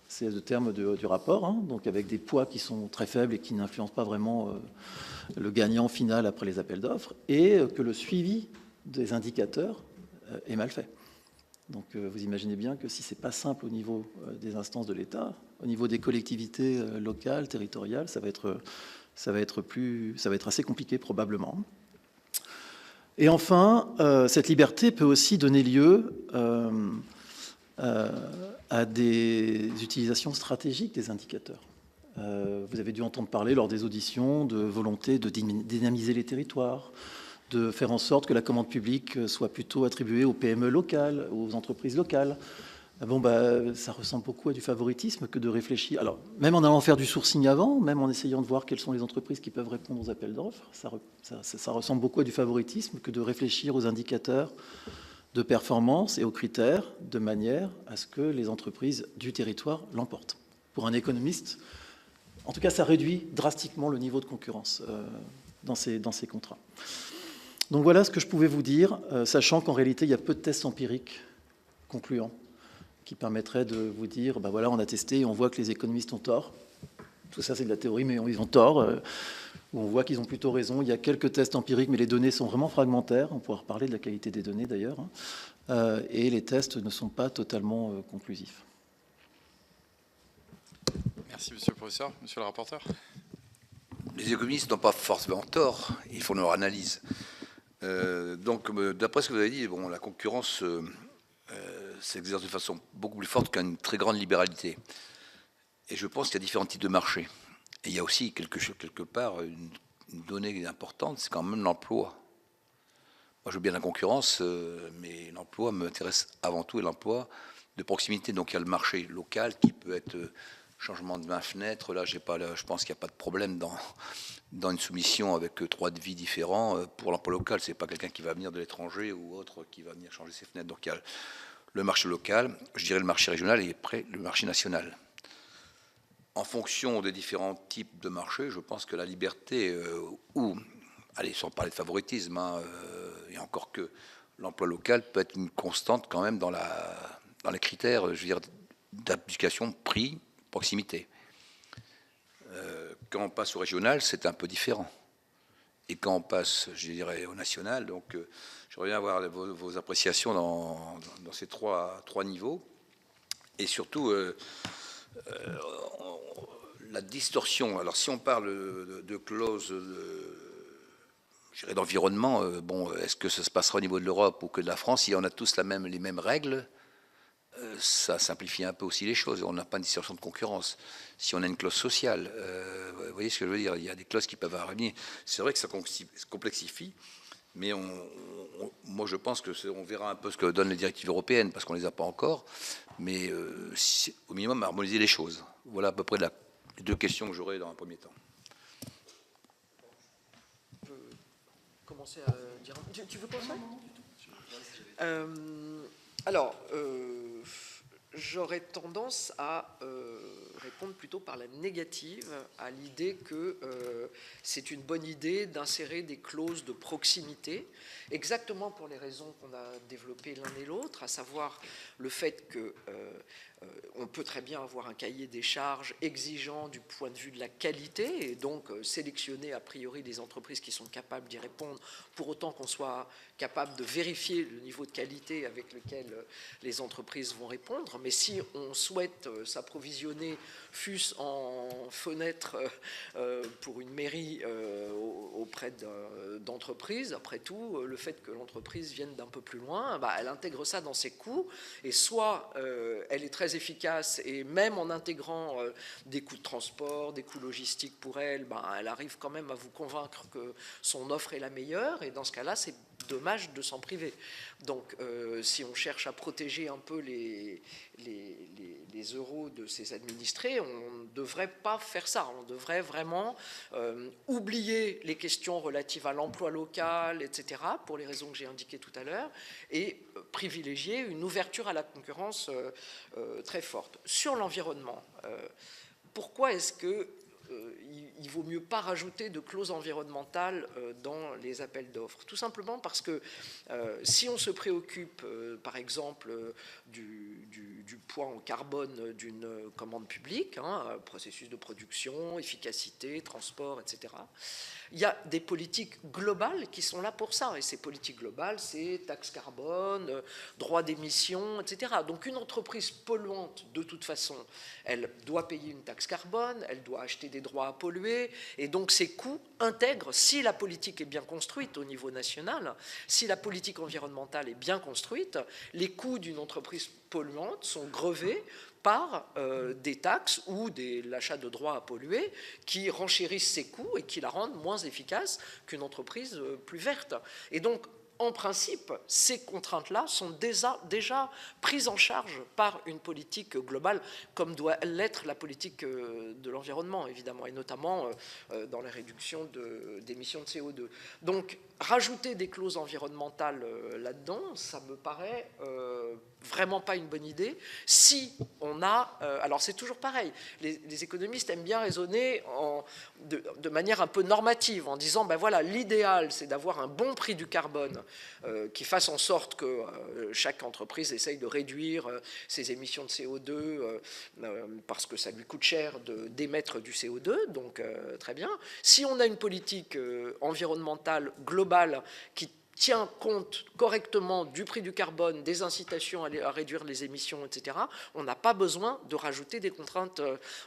C'est le terme du rapport, hein, donc avec des poids qui sont très faibles et qui n'influencent pas vraiment le gagnant final après les appels d'offres, et que le suivi des indicateurs est mal fait. Donc vous imaginez bien que si ce n'est pas simple au niveau des instances de l'État, au niveau des collectivités locales, territoriales, ça va être assez compliqué probablement. Et enfin, cette liberté peut aussi donner lieu à des utilisations stratégiques des indicateurs. Vous avez dû entendre parler lors des auditions de volonté de dynamiser les territoires, de faire en sorte que la commande publique soit plutôt attribuée aux PME locales, aux entreprises locales. Bon, ça ressemble beaucoup à du favoritisme que de réfléchir. Alors, même en allant faire du sourcing avant, même en essayant de voir quelles sont les entreprises qui peuvent répondre aux appels d'offres, ça ressemble beaucoup à du favoritisme que de réfléchir aux indicateurs de performance et aux critères de manière à ce que les entreprises du territoire l'emportent. Pour un économiste, en tout cas, ça réduit drastiquement le niveau de concurrence dans ces contrats. Donc voilà ce que je pouvais vous dire, sachant qu'en réalité, il y a peu de tests empiriques concluants qui permettraient de vous dire, voilà, on a testé et on voit que les économistes ont tort. tout ça c'est de la théorie, mais ils ont tort. Où on voit qu'ils ont plutôt raison. Il y a quelques tests empiriques, mais les données sont vraiment fragmentaires. On pourra reparler de la qualité des données d'ailleurs. Et les tests ne sont pas totalement conclusifs. Merci, monsieur le professeur. Monsieur le rapporteur. Les économistes n'ont pas forcément tort, ils font leur analyse. Donc, d'après ce que vous avez dit, bon, la concurrence s'exerce de façon beaucoup plus forte qu'une très grande libéralité. Et je pense qu'il y a différents types de marchés. Et il y a aussi quelque part une donnée importante, c'est quand même l'emploi. Moi, je veux bien la concurrence, mais l'emploi m'intéresse avant tout, et l'emploi de proximité. Donc, il y a le marché local qui peut être changement de 20 fenêtres. Là, je pense qu'il n'y a pas de problème dans une soumission avec 3 devis différents. Pour l'emploi local, ce n'est pas quelqu'un qui va venir de l'étranger ou autre qui va venir changer ses fenêtres. Donc, il y a le marché local, je dirais le marché régional et après le marché national. En fonction des différents types de marchés, je pense que la liberté, allez, sans parler de favoritisme, et encore que l'emploi local peut être une constante quand même dans les critères, je veux dire, d'application prix, proximité. Quand on passe au régional, c'est un peu différent. Et quand on passe, je dirais, au national, donc j'aimerais bien avoir vos appréciations dans ces trois niveaux. Et surtout, la distorsion. Alors, si on parle de clauses d'environnement, bon, est-ce que ça se passera au niveau de l'Europe ou que de la France? Si on a tous les mêmes règles, ça simplifie un peu aussi les choses. On n'a pas une distorsion de concurrence. Si on a une clause sociale, vous voyez ce que je veux dire? Il y a des clauses qui peuvent arriver. C'est vrai que ça complexifie, mais moi je pense qu'on verra un peu ce que donnent les directives européennes, parce qu'on ne les a pas encore, mais au minimum harmoniser les choses. Voilà à peu près les 2 questions que j'aurais dans un premier temps. Je peux commencer à dire... Tu veux commencer? Alors, j'aurais tendance à répondre plutôt par la négative à l'idée que c'est une bonne idée d'insérer des clauses de proximité, exactement pour les raisons qu'on a développées l'un et l'autre, à savoir le fait que on peut très bien avoir un cahier des charges exigeant du point de vue de la qualité et donc sélectionner a priori des entreprises qui sont capables d'y répondre, pour autant qu'on soit capable de vérifier le niveau de qualité avec lequel les entreprises vont répondre. Mais si on souhaite s'approvisionner, fût-ce en fenêtre pour une mairie auprès d'entreprises, après tout, le fait que l'entreprise vienne d'un peu plus loin, elle intègre ça dans ses coûts, et soit elle est très efficace, et même en intégrant des coûts de transport, des coûts logistiques pour elle, elle arrive quand même à vous convaincre que son offre est la meilleure, et dans ce cas-là, c'est dommage de s'en priver. Donc, si on cherche à protéger un peu les euros de ses administrés, on ne devrait pas faire ça. On devrait vraiment oublier les questions relatives à l'emploi local, etc., pour les raisons que j'ai indiquées tout à l'heure, et privilégier une ouverture à la concurrence très forte. Sur l'environnement, pourquoi est-ce que il vaut mieux pas rajouter de clauses environnementales dans les appels d'offres? Tout simplement parce que si on se préoccupe, par exemple, du poids en carbone d'une commande publique, processus de production, efficacité, transport, etc., il y a des politiques globales qui sont là pour ça. Et ces politiques globales, c'est taxe carbone, droit d'émission, etc. Donc une entreprise polluante, de toute façon, elle doit payer une taxe carbone, elle doit acheter des droits à polluer, et donc ces coûts intègrent, si la politique est bien construite au niveau national, si la politique environnementale est bien construite, les coûts d'une entreprise polluante sont grevés par des taxes ou l'achat de droits à polluer qui renchérissent ses coûts et qui la rendent moins efficace qu'une entreprise plus verte. Et donc, en principe, ces contraintes-là sont déjà prises en charge par une politique globale, comme doit l'être la politique de l'environnement, évidemment, et notamment dans la réduction d'émissions de CO2. Donc, rajouter des clauses environnementales là-dedans, ça me paraît vraiment pas une bonne idée. Si on a... alors, c'est toujours pareil. Les économistes aiment bien raisonner de manière un peu normative, en disant, ben voilà, l'idéal, c'est d'avoir un bon prix du carbone qui fasse en sorte que chaque entreprise essaye de réduire ses émissions de CO2 parce que ça lui coûte cher d'émettre du CO2, donc très bien. Si on a une politique environnementale globale qui tient compte correctement du prix du carbone, des incitations à réduire les émissions, etc., on n'a pas besoin de rajouter des contraintes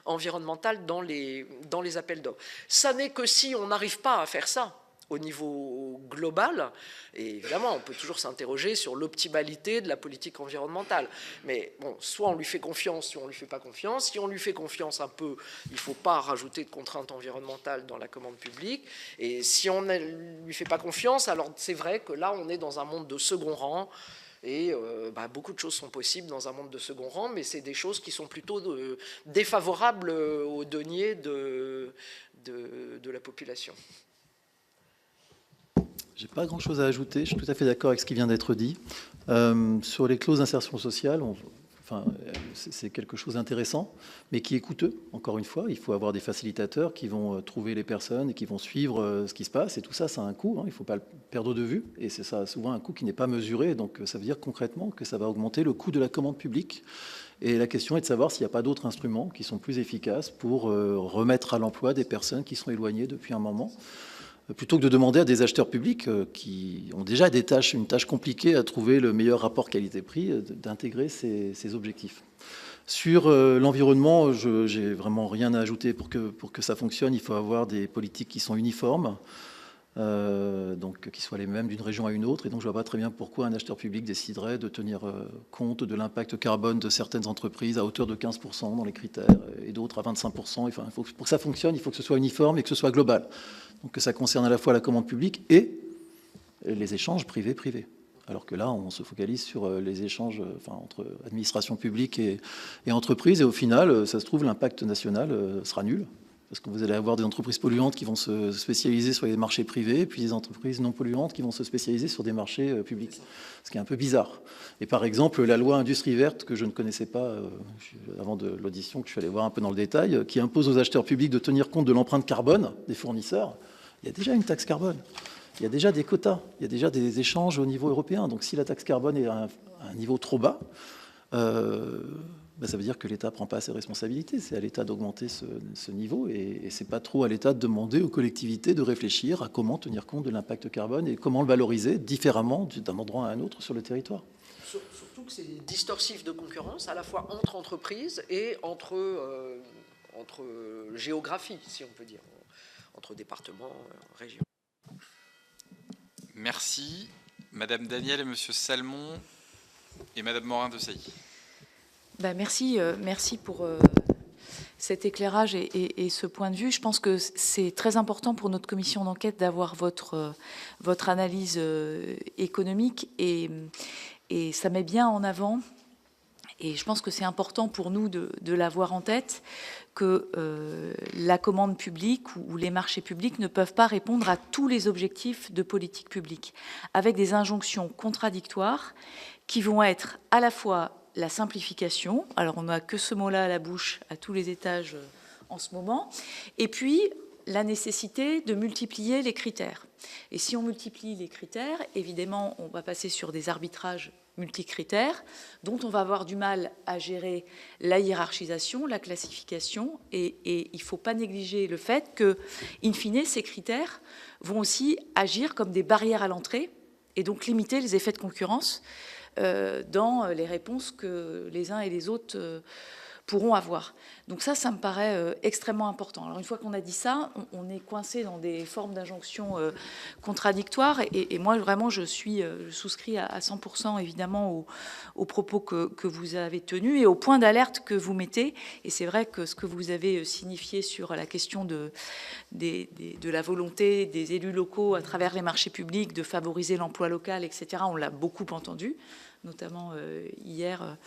environnementales dans les appels d'offres. Ça n'est que si on n'arrive pas à faire ça au niveau global, et évidemment, on peut toujours s'interroger sur l'optimalité de la politique environnementale. Mais bon, soit on lui fait confiance, soit on ne lui fait pas confiance. Si on lui fait confiance un peu, il ne faut pas rajouter de contraintes environnementales dans la commande publique. Et si on ne lui fait pas confiance, alors c'est vrai que là, on est dans un monde de second rang. Et beaucoup de choses sont possibles dans un monde de second rang, mais c'est des choses qui sont plutôt défavorables aux deniers de la population. Je n'ai pas grand-chose à ajouter, je suis tout à fait d'accord avec ce qui vient d'être dit. Sur les clauses d'insertion sociale, c'est quelque chose d'intéressant, mais qui est coûteux, encore une fois. Il faut avoir des facilitateurs qui vont trouver les personnes et qui vont suivre ce qui se passe. Et tout ça, ça a un coût, hein, il ne faut pas le perdre de vue. Et c'est ça, souvent un coût qui n'est pas mesuré. Donc ça veut dire concrètement que ça va augmenter le coût de la commande publique. Et la question est de savoir s'il n'y a pas d'autres instruments qui sont plus efficaces pour remettre à l'emploi des personnes qui sont éloignées depuis un moment, plutôt que de demander à des acheteurs publics qui ont déjà une tâche compliquée à trouver le meilleur rapport qualité-prix, d'intégrer ces objectifs. Sur l'environnement, j'ai vraiment rien à ajouter pour que ça fonctionne. Il faut avoir des politiques qui sont uniformes, donc qui soient les mêmes d'une région à une autre. Et donc je ne vois pas très bien pourquoi un acheteur public déciderait de tenir compte de l'impact carbone de certaines entreprises à hauteur de 15% dans les critères et d'autres à 25%. Enfin, pour que ça fonctionne, il faut que ce soit uniforme et que ce soit global. Donc que ça concerne à la fois la commande publique et les échanges privés-privés. Alors que là, on se focalise sur les échanges entre administration publique et entreprises. Et au final, ça se trouve, l'impact national sera nul. Parce que vous allez avoir des entreprises polluantes qui vont se spécialiser sur les marchés privés, puis des entreprises non polluantes qui vont se spécialiser sur des marchés publics. Ce qui est un peu bizarre. Et par exemple, la loi Industrie verte, que je ne connaissais pas avant de l'audition, que je suis allé voir un peu dans le détail, qui impose aux acheteurs publics de tenir compte de l'empreinte carbone des fournisseurs. Il y a déjà une taxe carbone. Il y a déjà des quotas. Il y a déjà des échanges au niveau européen. Donc si la taxe carbone est à un niveau trop bas, ça veut dire que l'État ne prend pas ses responsabilités. C'est à l'État d'augmenter ce niveau et ce n'est pas trop à l'État de demander aux collectivités de réfléchir à comment tenir compte de l'impact carbone et comment le valoriser différemment d'un endroit à un autre sur le territoire. Surtout que c'est distorsif de concurrence, à la fois entre entreprises et entre géographies, si on peut dire, entre départements, régions. Merci. Madame Daniel et Monsieur Salmon et Madame Morin-Desailly. Merci pour cet éclairage et ce point de vue. Je pense que c'est très important pour notre commission d'enquête d'avoir votre analyse économique et ça met bien en avant. Et je pense que c'est important pour nous de l'avoir en tête, que la commande publique ou les marchés publics ne peuvent pas répondre à tous les objectifs de politique publique, avec des injonctions contradictoires qui vont être à la fois la simplification, alors on n'a que ce mot-là à la bouche à tous les étages en ce moment, et puis la nécessité de multiplier les critères. Et si on multiplie les critères, évidemment, on va passer sur des arbitrages multicritères, dont on va avoir du mal à gérer la hiérarchisation, la classification, et il ne faut pas négliger le fait que, in fine, ces critères vont aussi agir comme des barrières à l'entrée, et donc limiter les effets de concurrence dans les réponses que les uns et les autres pourront avoir. Donc ça me paraît extrêmement important. Alors une fois qu'on a dit ça, on est coincé dans des formes d'injonctions contradictoires et moi vraiment je souscris à 100% évidemment aux propos que vous avez tenus et aux points d'alerte que vous mettez. Et c'est vrai que ce que vous avez signifié sur la question de la volonté des élus locaux à travers les marchés publics de favoriser l'emploi local, etc., on l'a beaucoup entendu, notamment hier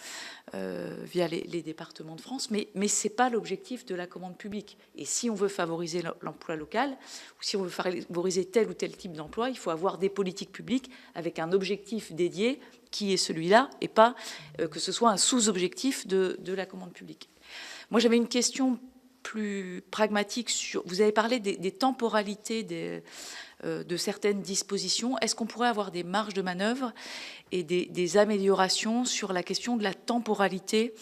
via les départements de France, mais ce n'est pas l'objectif de la commande publique. Et si on veut favoriser l'emploi local, ou si on veut favoriser tel ou tel type d'emploi, il faut avoir des politiques publiques avec un objectif dédié qui est celui-là, et pas que ce soit un sous-objectif de la commande publique. Moi, j'avais une question plus pragmatique sur... Vous avez parlé des temporalités de certaines dispositions. Est-ce qu'on pourrait avoir des marges de manœuvre et des améliorations sur la question de la temporalité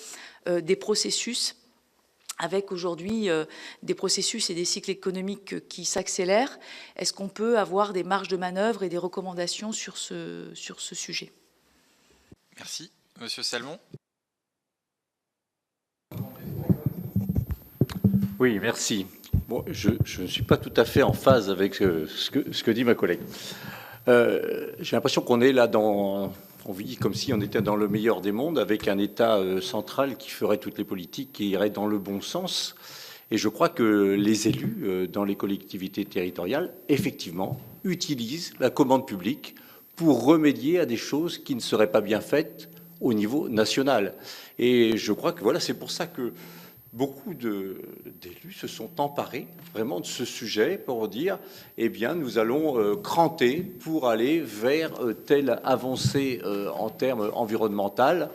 des processus, avec aujourd'hui des processus et des cycles économiques qui s'accélèrent? Est-ce qu'on peut avoir des marges de manœuvre et des recommandations sur ce sujet? Merci. Monsieur Salmon. Oui, merci. Bon, je ne suis pas tout à fait en phase avec ce que dit ma collègue. J'ai l'impression qu'on est là on vit comme si on était dans le meilleur des mondes, avec un État central qui ferait toutes les politiques, qui irait dans le bon sens. Et je crois que les élus dans les collectivités territoriales, effectivement, utilisent la commande publique pour remédier à des choses qui ne seraient pas bien faites au niveau national. Et je crois que voilà, c'est pour ça que beaucoup d'élus se sont emparés vraiment de ce sujet pour dire, eh bien, nous allons cranter pour aller vers telle avancée en termes environnementaux,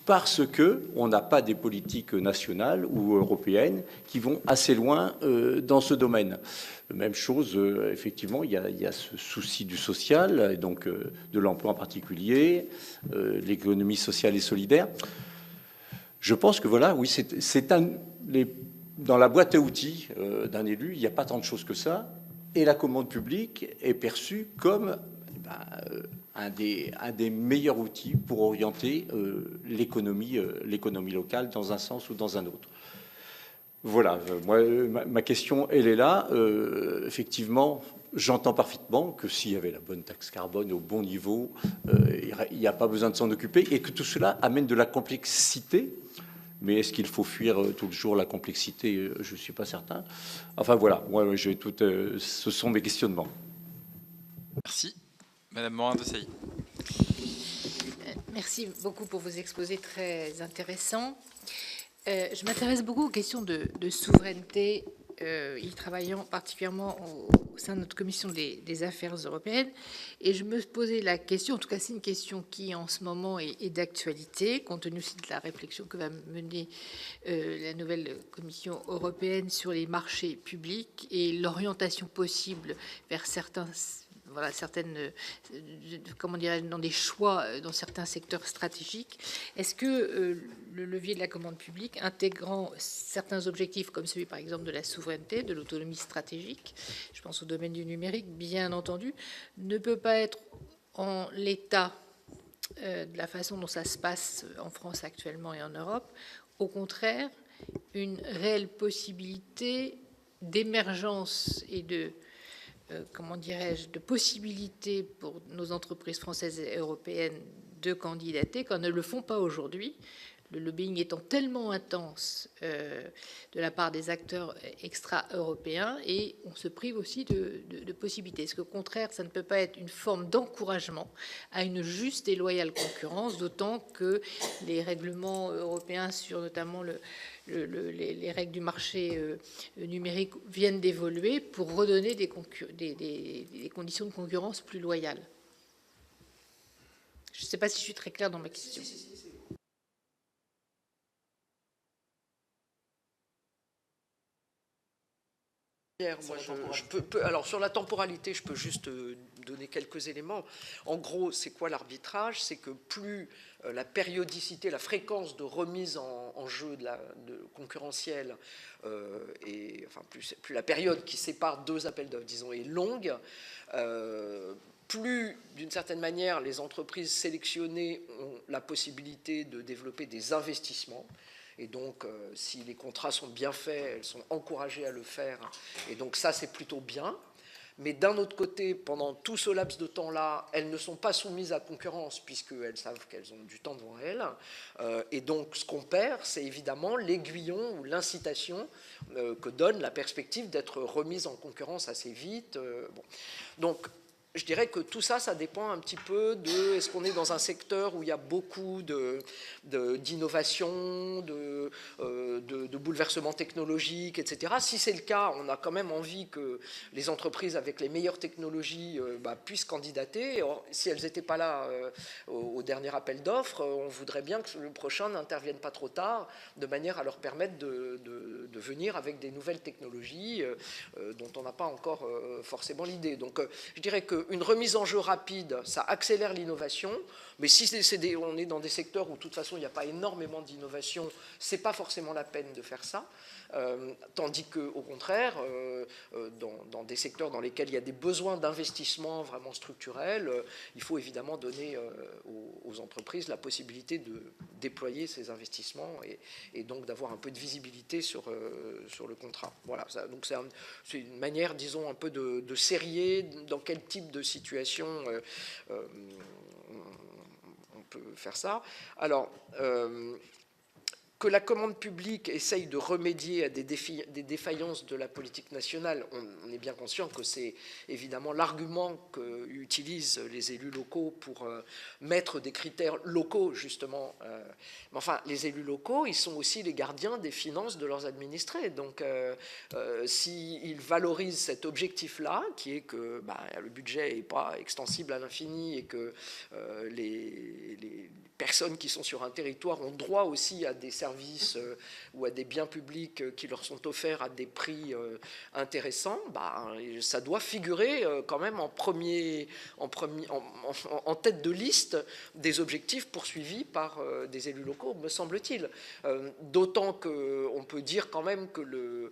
parce qu'on n'a pas des politiques nationales ou européennes qui vont assez loin dans ce domaine. Même chose, effectivement, il y a ce souci du social, et donc de l'emploi en particulier, l'économie sociale et solidaire. Je pense que voilà, oui, dans la boîte à outils d'un élu, il n'y a pas tant de choses que ça, et la commande publique est perçue comme un des meilleurs outils pour orienter l'économie locale dans un sens ou dans un autre. Voilà, moi, ma question, elle est là. Effectivement, j'entends parfaitement que s'il y avait la bonne taxe carbone au bon niveau, il n'y a pas besoin de s'en occuper, et que tout cela amène de la complexité. Mais est-ce qu'il faut fuir tout le jour la complexité? Je ne suis pas certain. Enfin voilà, moi, ce sont mes questionnements. Merci. Madame Morin-Desailly. Merci beaucoup pour vos exposés très intéressants. Je m'intéresse beaucoup aux questions de souveraineté, y travaillant particulièrement au sein de notre commission des affaires européennes. Et je me posais la question, en tout cas c'est une question qui en ce moment est d'actualité, compte tenu aussi de la réflexion que va mener la nouvelle commission européenne sur les marchés publics et l'orientation possible vers certaines, comment dirais-je, dans des choix dans certains secteurs stratégiques. Est-ce que le levier de la commande publique, intégrant certains objectifs comme celui par exemple de la souveraineté, de l'autonomie stratégique, je pense au domaine du numérique bien entendu, ne peut pas être en l'état de la façon dont ça se passe en France actuellement et en Europe, au contraire, une réelle possibilité d'émergence et de comment dirais-je, de possibilités pour nos entreprises françaises et européennes de candidater quand elles ne le font pas aujourd'hui, le lobbying étant tellement intense de la part des acteurs extra-européens, et on se prive aussi de possibilités. Est-ce qu'au contraire, ça ne peut pas être une forme d'encouragement à une juste et loyale concurrence, d'autant que les règlements européens sur notamment les règles du marché numérique viennent d'évoluer pour redonner des conditions de concurrence plus loyales? Je ne sais pas si je suis très claire dans ma question. Moi, alors sur la temporalité, je peux juste donner quelques éléments. En gros, c'est quoi l'arbitrage? C'est que plus la périodicité, la fréquence de remise en jeu de concurrentielle, et enfin plus la période qui sépare deux appels d'offres, disons, est longue, plus d'une certaine manière les entreprises sélectionnées ont la possibilité de développer des investissements. Et donc, si les contrats sont bien faits, elles sont encouragées à le faire. Et donc, ça, c'est plutôt bien. Mais d'un autre côté, pendant tout ce laps de temps-là, elles ne sont pas soumises à concurrence, puisqu'elles savent qu'elles ont du temps devant elles. Et donc, ce qu'on perd, c'est évidemment l'aiguillon ou l'incitation que donne la perspective d'être remise en concurrence assez vite. Bon. Donc, je dirais que tout ça, ça dépend un petit peu de est-ce qu'on est dans un secteur où il y a beaucoup d'innovation, de bouleversements technologiques, etc. Si c'est le cas, on a quand même envie que les entreprises avec les meilleures technologies puissent candidater. Or, si elles n'étaient pas là au dernier appel d'offres, on voudrait bien que le prochain n'intervienne pas trop tard, de manière à leur permettre de venir avec des nouvelles technologies dont on n'a pas encore forcément l'idée. Donc, je dirais qu'une remise en jeu rapide, ça accélère l'innovation, mais si on est dans des secteurs où de toute façon il n'y a pas énormément d'innovation, ce n'est pas forcément la peine de faire ça. Tandis qu'au contraire, dans des secteurs dans lesquels il y a des besoins d'investissement vraiment structurels, il faut évidemment donner aux entreprises la possibilité de déployer ces investissements et donc d'avoir un peu de visibilité sur le contrat. Voilà, donc c'est une manière, disons, un peu de serrer dans quel type de situation on peut faire ça. Alors, que la commande publique essaye de remédier à des défaillances de la politique nationale, on est bien conscient que c'est évidemment l'argument qu'utilisent les élus locaux pour mettre des critères locaux, justement. Mais enfin, les élus locaux, ils sont aussi les gardiens des finances de leurs administrés. Donc, s'ils valorisent cet objectif-là, qui est que le budget n'est pas extensible à l'infini et que les personnes qui sont sur un territoire ont droit aussi à des services ou à des biens publics qui leur sont offerts à des prix intéressants, ça doit figurer quand même en tête de liste des objectifs poursuivis par des élus locaux, me semble-t-il. D'autant qu'on peut dire quand même que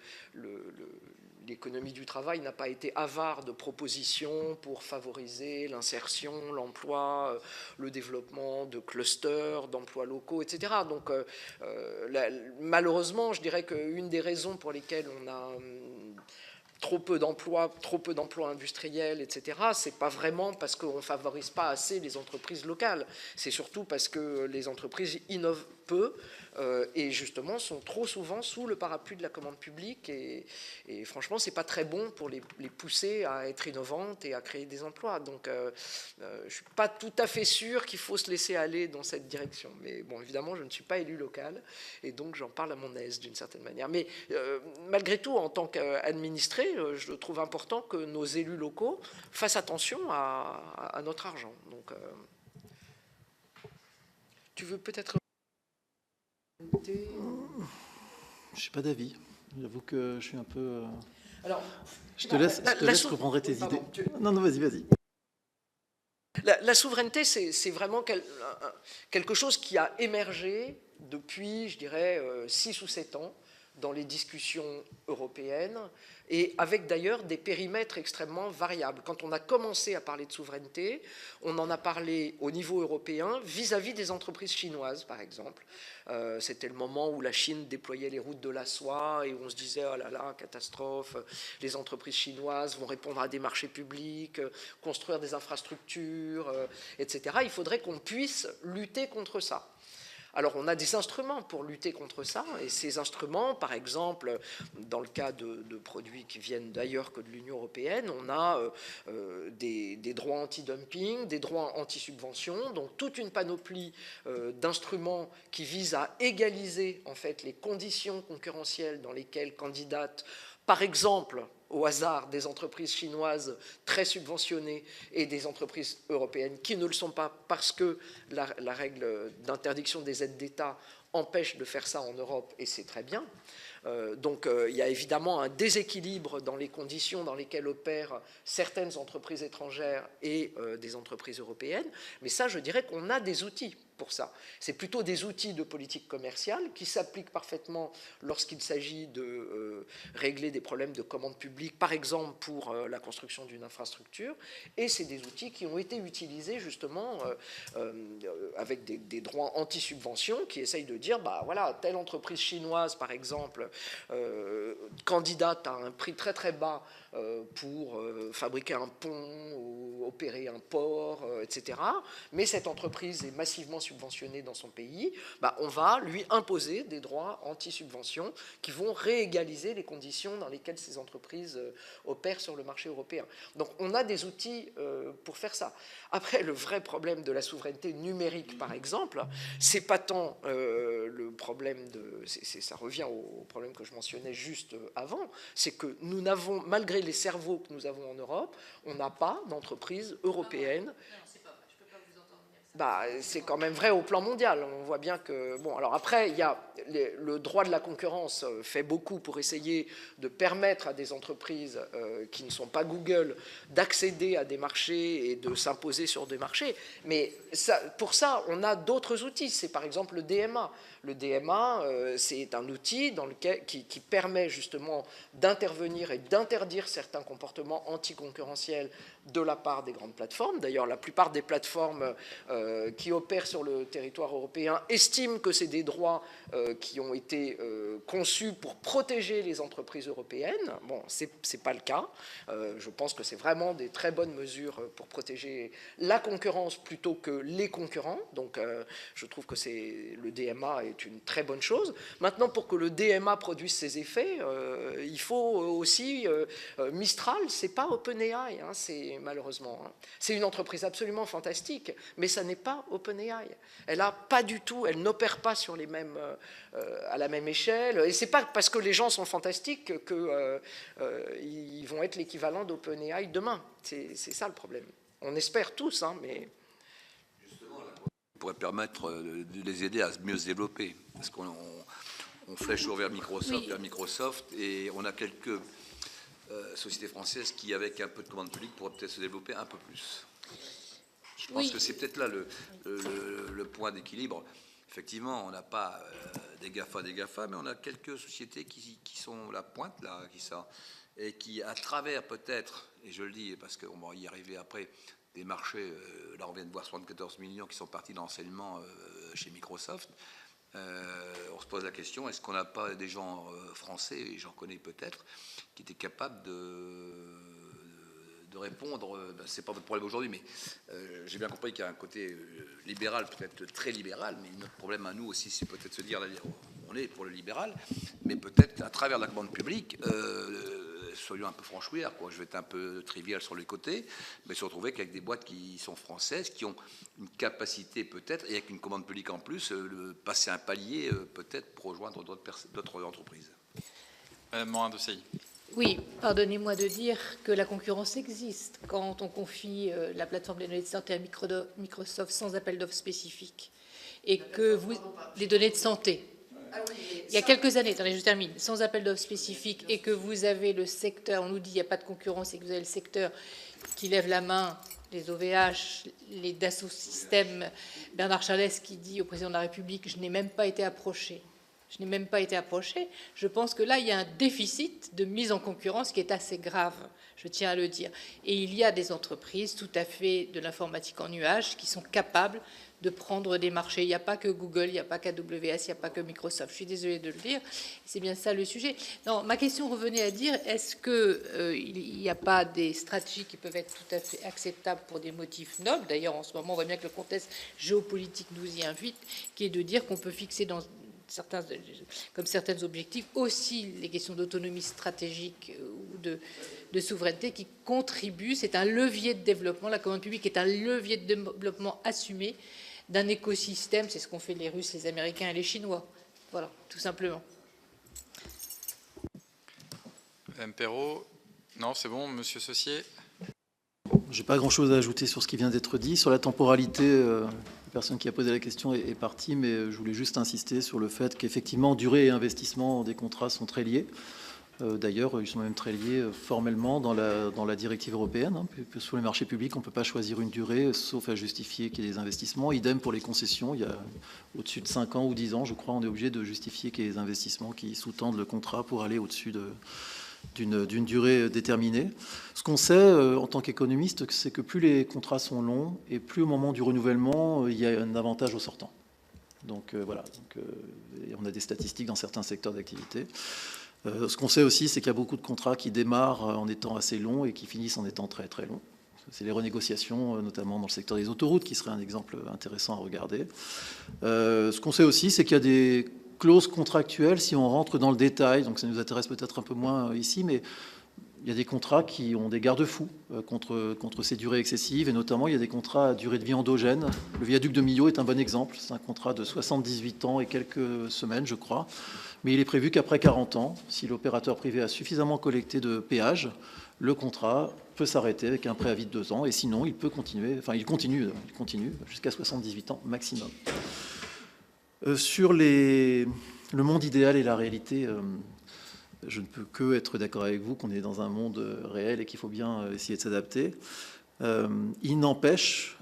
l'économie du travail n'a pas été avare de propositions pour favoriser l'insertion, l'emploi, le développement de clusters, d'emplois locaux, etc. Donc, malheureusement, je dirais qu'une des raisons pour lesquelles on a trop peu d'emplois industriels, etc., c'est pas vraiment parce qu'on ne favorise pas assez les entreprises locales. C'est surtout parce que les entreprises innovent peu et justement sont trop souvent sous le parapluie de la commande publique et franchement, c'est pas très bon pour les pousser à être innovantes et à créer des emplois. Donc, je suis pas tout à fait sûr qu'il faut se laisser aller dans cette direction. Mais bon, évidemment, je ne suis pas élu local et donc j'en parle à mon aise d'une certaine manière. Mais malgré tout, en tant qu'administré, je trouve important que nos élus locaux fassent attention à notre argent. Donc, tu veux peut-être... Je n'ai pas d'avis. J'avoue que je suis un peu... Alors, je te laisse reprendre tes idées. Non, vas-y. La souveraineté, c'est vraiment quelque chose qui a émergé depuis, je dirais, 6 ou 7 ans dans les discussions européennes et avec d'ailleurs des périmètres extrêmement variables. Quand on a commencé à parler de souveraineté, on en a parlé au niveau européen vis-à-vis des entreprises chinoises, par exemple. C'était le moment où la Chine déployait les routes de la soie et où on se disait « oh là là, catastrophe, les entreprises chinoises vont répondre à des marchés publics, construire des infrastructures, etc. » Il faudrait qu'on puisse lutter contre ça. Alors, on a des instruments pour lutter contre ça, et ces instruments, par exemple, dans le cas de produits qui viennent d'ailleurs que de l'Union européenne, on a des droits anti-dumping, des droits anti-subvention, donc toute une panoplie d'instruments qui visent à égaliser en fait les conditions concurrentielles dans lesquelles candidatent, par exemple, au hasard, des entreprises chinoises très subventionnées et des entreprises européennes qui ne le sont pas parce que la règle d'interdiction des aides d'État empêche de faire ça en Europe, et c'est très bien. Donc il y a évidemment un déséquilibre dans les conditions dans lesquelles opèrent certaines entreprises étrangères et des entreprises européennes, mais ça, je dirais qu'on a des outils pour ça. C'est plutôt des outils de politique commerciale qui s'appliquent parfaitement lorsqu'il s'agit de régler des problèmes de commande publique, par exemple pour la construction d'une infrastructure, et c'est des outils qui ont été utilisés justement avec des droits anti-subvention qui essayent de dire, voilà, telle entreprise chinoise, par exemple, candidate à un prix très très bas pour fabriquer un pont ou opérer un port, etc. Mais cette entreprise est massivement subventionnée dans son pays, on va lui imposer des droits anti-subvention qui vont réégaliser les conditions dans lesquelles ces entreprises opèrent sur le marché européen. Donc on a des outils pour faire ça. Après, le vrai problème de la souveraineté numérique, par exemple, c'est pas tant le problème de... ça revient au problème que je mentionnais juste avant, c'est que nous n'avons, malgré les cerveaux que nous avons en Europe, on n'a pas d'entreprise européenne. C'est quand même vrai au plan mondial. On voit bien que... Bon, alors après, il y a le droit de la concurrence fait beaucoup pour essayer de permettre à des entreprises qui ne sont pas Google d'accéder à des marchés et de s'imposer sur des marchés. Mais pour ça, on a d'autres outils. C'est par exemple le DMA. Le DMA, c'est un outil qui permet justement d'intervenir et d'interdire certains comportements anticoncurrentiels de la part des grandes plateformes. D'ailleurs, la plupart des plateformes qui opèrent sur le territoire européen estiment que c'est des droits qui ont été conçus pour protéger les entreprises européennes. Bon, c'est pas le cas. Je pense que c'est vraiment des très bonnes mesures pour protéger la concurrence plutôt que les concurrents. Donc, je trouve que le DMA est une très bonne chose. Maintenant, pour que le DMA produise ses effets, il faut aussi... Mistral, c'est pas OpenAI, c'est malheureusement. C'est une entreprise absolument fantastique, mais ça n'est pas OpenAI. Elle n'opère pas sur à la même échelle. Et c'est pas parce que les gens sont fantastiques qu'ils vont être l'équivalent d'OpenAI demain. C'est ça le problème. On espère tous, mais... Justement, on pourrait permettre de les aider à mieux se développer. Parce qu'on flèche vers Microsoft, et on a quelques sociétés françaises qui, avec un peu de commande publique, pourraient peut-être se développer un peu plus. Je pense que c'est peut-être là le point d'équilibre. Effectivement, on n'a pas des GAFA, mais on a quelques sociétés qui sont la pointe, là, et qui, à travers peut-être, et je le dis parce qu'on va y arriver après, des marchés, là on vient de voir 74 millions qui sont partis dans l'enseignement chez Microsoft, on se pose la question, est-ce qu'on n'a pas des gens français, et j'en connais peut-être, qui étaient capables de répondre, c'est pas votre problème aujourd'hui, mais j'ai bien compris qu'il y a un côté libéral, peut-être très libéral, mais notre problème à nous aussi, c'est peut-être se dire, on est pour le libéral, mais peut-être à travers la commande publique, soyons un peu franchouillards, quoi. Je vais être un peu trivial sur les côtés, mais se retrouver qu'avec des boîtes qui sont françaises, qui ont une capacité peut-être, et avec une commande publique en plus, passer un palier peut-être pour rejoindre d'autres entreprises. Madame Morin-Desailly. Oui, pardonnez-moi de dire que la concurrence existe quand on confie la plateforme des données de santé à Microsoft sans appel d'offres spécifique et que les données de santé. Il y a quelques années, attendez, je termine, sans appel d'offres spécifique et que vous avez le secteur, on nous dit qu'il n'y a pas de concurrence et que vous avez le secteur qui lève la main, les OVH, les Dassault Systèmes, Bernard Charlès qui dit au président de la République « je n'ai même pas été approché ». Je n'ai même pas été approché. Je pense que là, il y a un déficit de mise en concurrence qui est assez grave, je tiens à le dire. Et il y a des entreprises tout à fait de l'informatique en nuage qui sont capables de prendre des marchés. Il n'y a pas que Google, il n'y a pas qu'AWS, il n'y a pas que Microsoft. Je suis désolée de le dire. C'est bien ça le sujet. Non, ma question revenait à dire, est-ce qu'il n'y a pas des stratégies qui peuvent être tout à fait acceptables pour des motifs nobles? D'ailleurs, en ce moment, on voit bien que le contexte géopolitique nous y invite, qui est de dire qu'on peut fixer comme certains objectifs, aussi les questions d'autonomie stratégique ou de souveraineté qui contribuent. C'est un levier de développement. La commande publique est un levier de développement assumé d'un écosystème. C'est ce qu'ont fait les Russes, les Américains et les Chinois. Voilà, tout simplement. Madame Perrault. Non, c'est bon, Monsieur Saucier. Je n'ai pas grand-chose à ajouter sur ce qui vient d'être dit. Sur la temporalité, la personne qui a posé la question est partie, mais je voulais juste insister sur le fait qu'effectivement, durée et investissement des contrats sont très liés. D'ailleurs, ils sont même très liés formellement dans la directive européenne. Sur les marchés publics, on ne peut pas choisir une durée, sauf à justifier qu'il y ait des investissements. Idem pour les concessions. Il y a au-dessus de 5 ans ou 10 ans, je crois, on est obligé de justifier qu'il y ait des investissements qui sous-tendent le contrat pour aller au-dessus d'une durée déterminée. Ce qu'on sait en tant qu'économiste, c'est que plus les contrats sont longs et plus au moment du renouvellement, il y a un avantage au sortant. Donc voilà, on a des statistiques dans certains secteurs d'activité. Ce qu'on sait aussi, c'est qu'il y a beaucoup de contrats qui démarrent en étant assez longs et qui finissent en étant très très longs. C'est les renégociations, notamment dans le secteur des autoroutes, qui serait un exemple intéressant à regarder. Ce qu'on sait aussi, c'est qu'il y a des clauses contractuelles, si on rentre dans le détail, donc ça nous intéresse peut-être un peu moins ici, mais il y a des contrats qui ont des garde-fous contre ces durées excessives, et notamment il y a des contrats à durée de vie endogène. Le viaduc de Millau est un bon exemple. C'est un contrat de 78 ans et quelques semaines, je crois, mais il est prévu qu'après 40 ans, si l'opérateur privé a suffisamment collecté de péage, le contrat peut s'arrêter avec un préavis de 2 ans, et sinon il peut continuer, enfin il continue jusqu'à 78 ans maximum. Sur le monde idéal et la réalité, je ne peux que être d'accord avec vous qu'on est dans un monde réel et qu'il faut bien essayer de s'adapter. Il n'empêche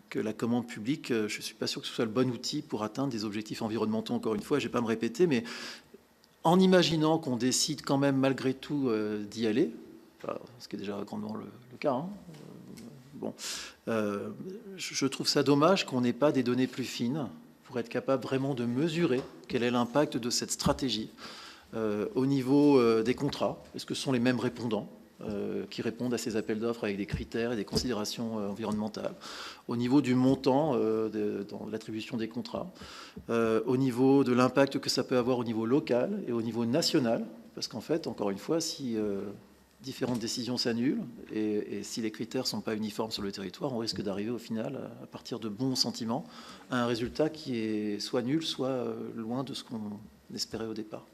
que la commande publique, je ne suis pas sûr que ce soit le bon outil pour atteindre des objectifs environnementaux, encore une fois, je ne vais pas me répéter, mais en imaginant qu'on décide quand même malgré tout d'y aller, ce qui est déjà grandement le cas, hein, je trouve ça dommage qu'on n'ait pas des données plus fines pour être capable vraiment de mesurer quel est l'impact de cette stratégie au niveau des contrats. Est-ce que ce sont les mêmes répondants qui répondent à ces appels d'offres avec des critères et des considérations environnementales, au niveau du montant dans l'attribution des contrats, au niveau de l'impact que ça peut avoir au niveau local et au niveau national, parce qu'en fait, encore une fois, si différentes décisions s'annulent et si les critères ne sont pas uniformes sur le territoire, on risque d'arriver au final, à partir de bons sentiments, à un résultat qui est soit nul, soit loin de ce qu'on espérait au départ.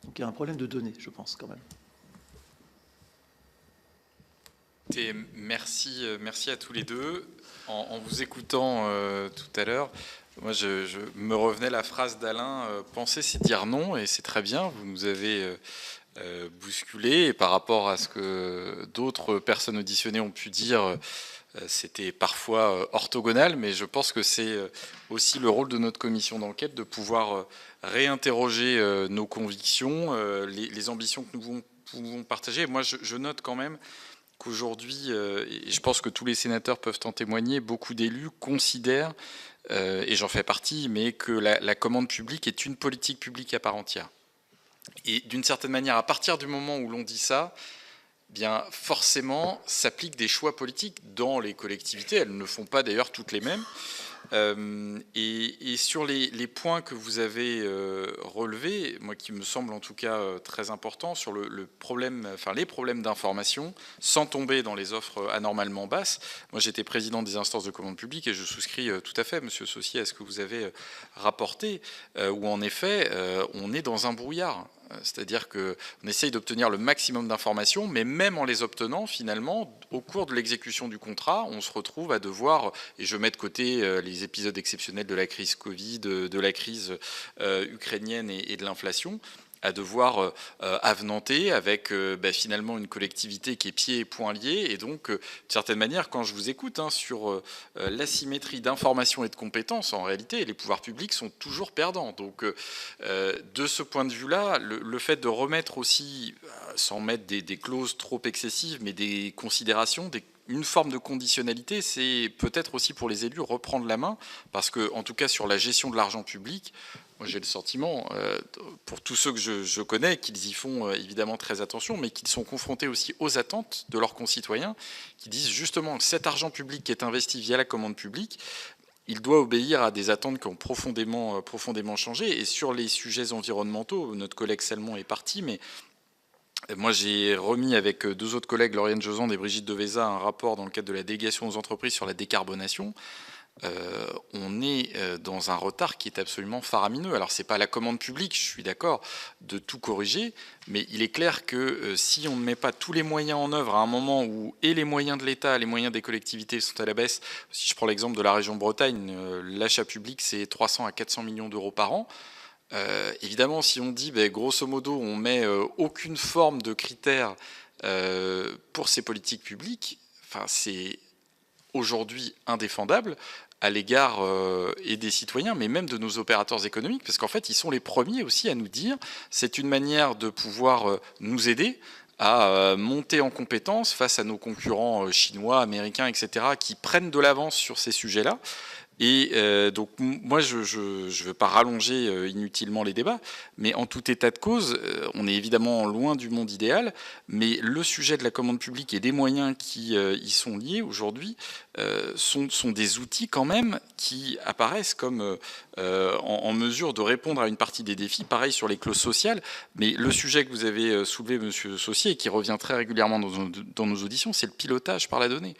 Donc il y a un problème de données, je pense, quand même. Merci à tous les deux. En vous écoutant tout à l'heure, moi je me revenait la phrase d'Alain, penser c'est dire non, et c'est très bien, vous nous avez bousculé, et par rapport à ce que d'autres personnes auditionnées ont pu dire, c'était parfois orthogonal, mais je pense que c'est aussi le rôle de notre commission d'enquête de pouvoir réinterroger nos convictions, les ambitions que nous pouvons partager. Moi je note quand même qu'aujourd'hui, et je pense que tous les sénateurs peuvent en témoigner, beaucoup d'élus considèrent, et j'en fais partie, mais que la commande publique est une politique publique à part entière. Et d'une certaine manière, à partir du moment où l'on dit ça, bien forcément s'appliquent des choix politiques dans les collectivités. Elles ne font pas d'ailleurs toutes les mêmes. Et sur les points que vous avez relevés, moi qui me semble en tout cas très important, sur le problème, enfin les problèmes d'information, sans tomber dans les offres anormalement basses. Moi j'étais président des instances de commande publique et je souscris tout à fait, Monsieur Saucier, à ce que vous avez rapporté, où en effet on est dans un brouillard. C'est-à-dire qu'on essaye d'obtenir le maximum d'informations, mais même en les obtenant, finalement, au cours de l'exécution du contrat, on se retrouve à devoir, et je mets de côté les épisodes exceptionnels de la crise Covid, de la crise ukrainienne et de l'inflation, à devoir avenanter avec finalement une collectivité qui est pieds et poings liés. Et donc, d'une certaine manière, quand je vous écoute sur l'asymétrie d'information et de compétences, en réalité, les pouvoirs publics sont toujours perdants. Donc, de ce point de vue-là, le fait de remettre aussi, sans mettre des clauses trop excessives, mais des considérations, une forme de conditionnalité, c'est peut-être aussi pour les élus reprendre la main, parce que, en tout cas, sur la gestion de l'argent public, moi, j'ai le sentiment, pour tous ceux que je connais, qu'ils y font évidemment très attention, mais qu'ils sont confrontés aussi aux attentes de leurs concitoyens, qui disent justement que cet argent public qui est investi via la commande publique, il doit obéir à des attentes qui ont profondément changé. Et sur les sujets environnementaux, notre collègue Salmon est parti, mais moi, j'ai remis avec deux autres collègues, Lauriane Josande et Brigitte Deveza, un rapport dans le cadre de la délégation aux entreprises sur la décarbonation. On est dans un retard qui est absolument faramineux. Alors, c'est pas la commande publique, je suis d'accord, de tout corriger, mais il est clair que si on ne met pas tous les moyens en œuvre à un moment où et les moyens de l'État, les moyens des collectivités sont à la baisse, si je prends l'exemple de la région Bretagne, l'achat public, c'est 300 à 400 millions d'euros par an. Évidemment, si on dit, grosso modo, on met aucune forme de critères pour ces politiques publiques, c'est aujourd'hui indéfendable à l'égard et des citoyens, mais même de nos opérateurs économiques, parce qu'en fait, ils sont les premiers aussi à nous dire, c'est une manière de pouvoir nous aider à monter en compétence face à nos concurrents chinois, américains, etc., qui prennent de l'avance sur ces sujets-là. Et donc moi, je ne veux pas rallonger inutilement les débats, mais en tout état de cause, on est évidemment loin du monde idéal, mais le sujet de la commande publique et des moyens qui y sont liés aujourd'hui sont des outils quand même qui apparaissent comme en mesure de répondre à une partie des défis. Pareil sur les clauses sociales, mais le sujet que vous avez soulevé, Monsieur Saucier, et qui revient très régulièrement dans nos auditions, c'est le pilotage par la donnée.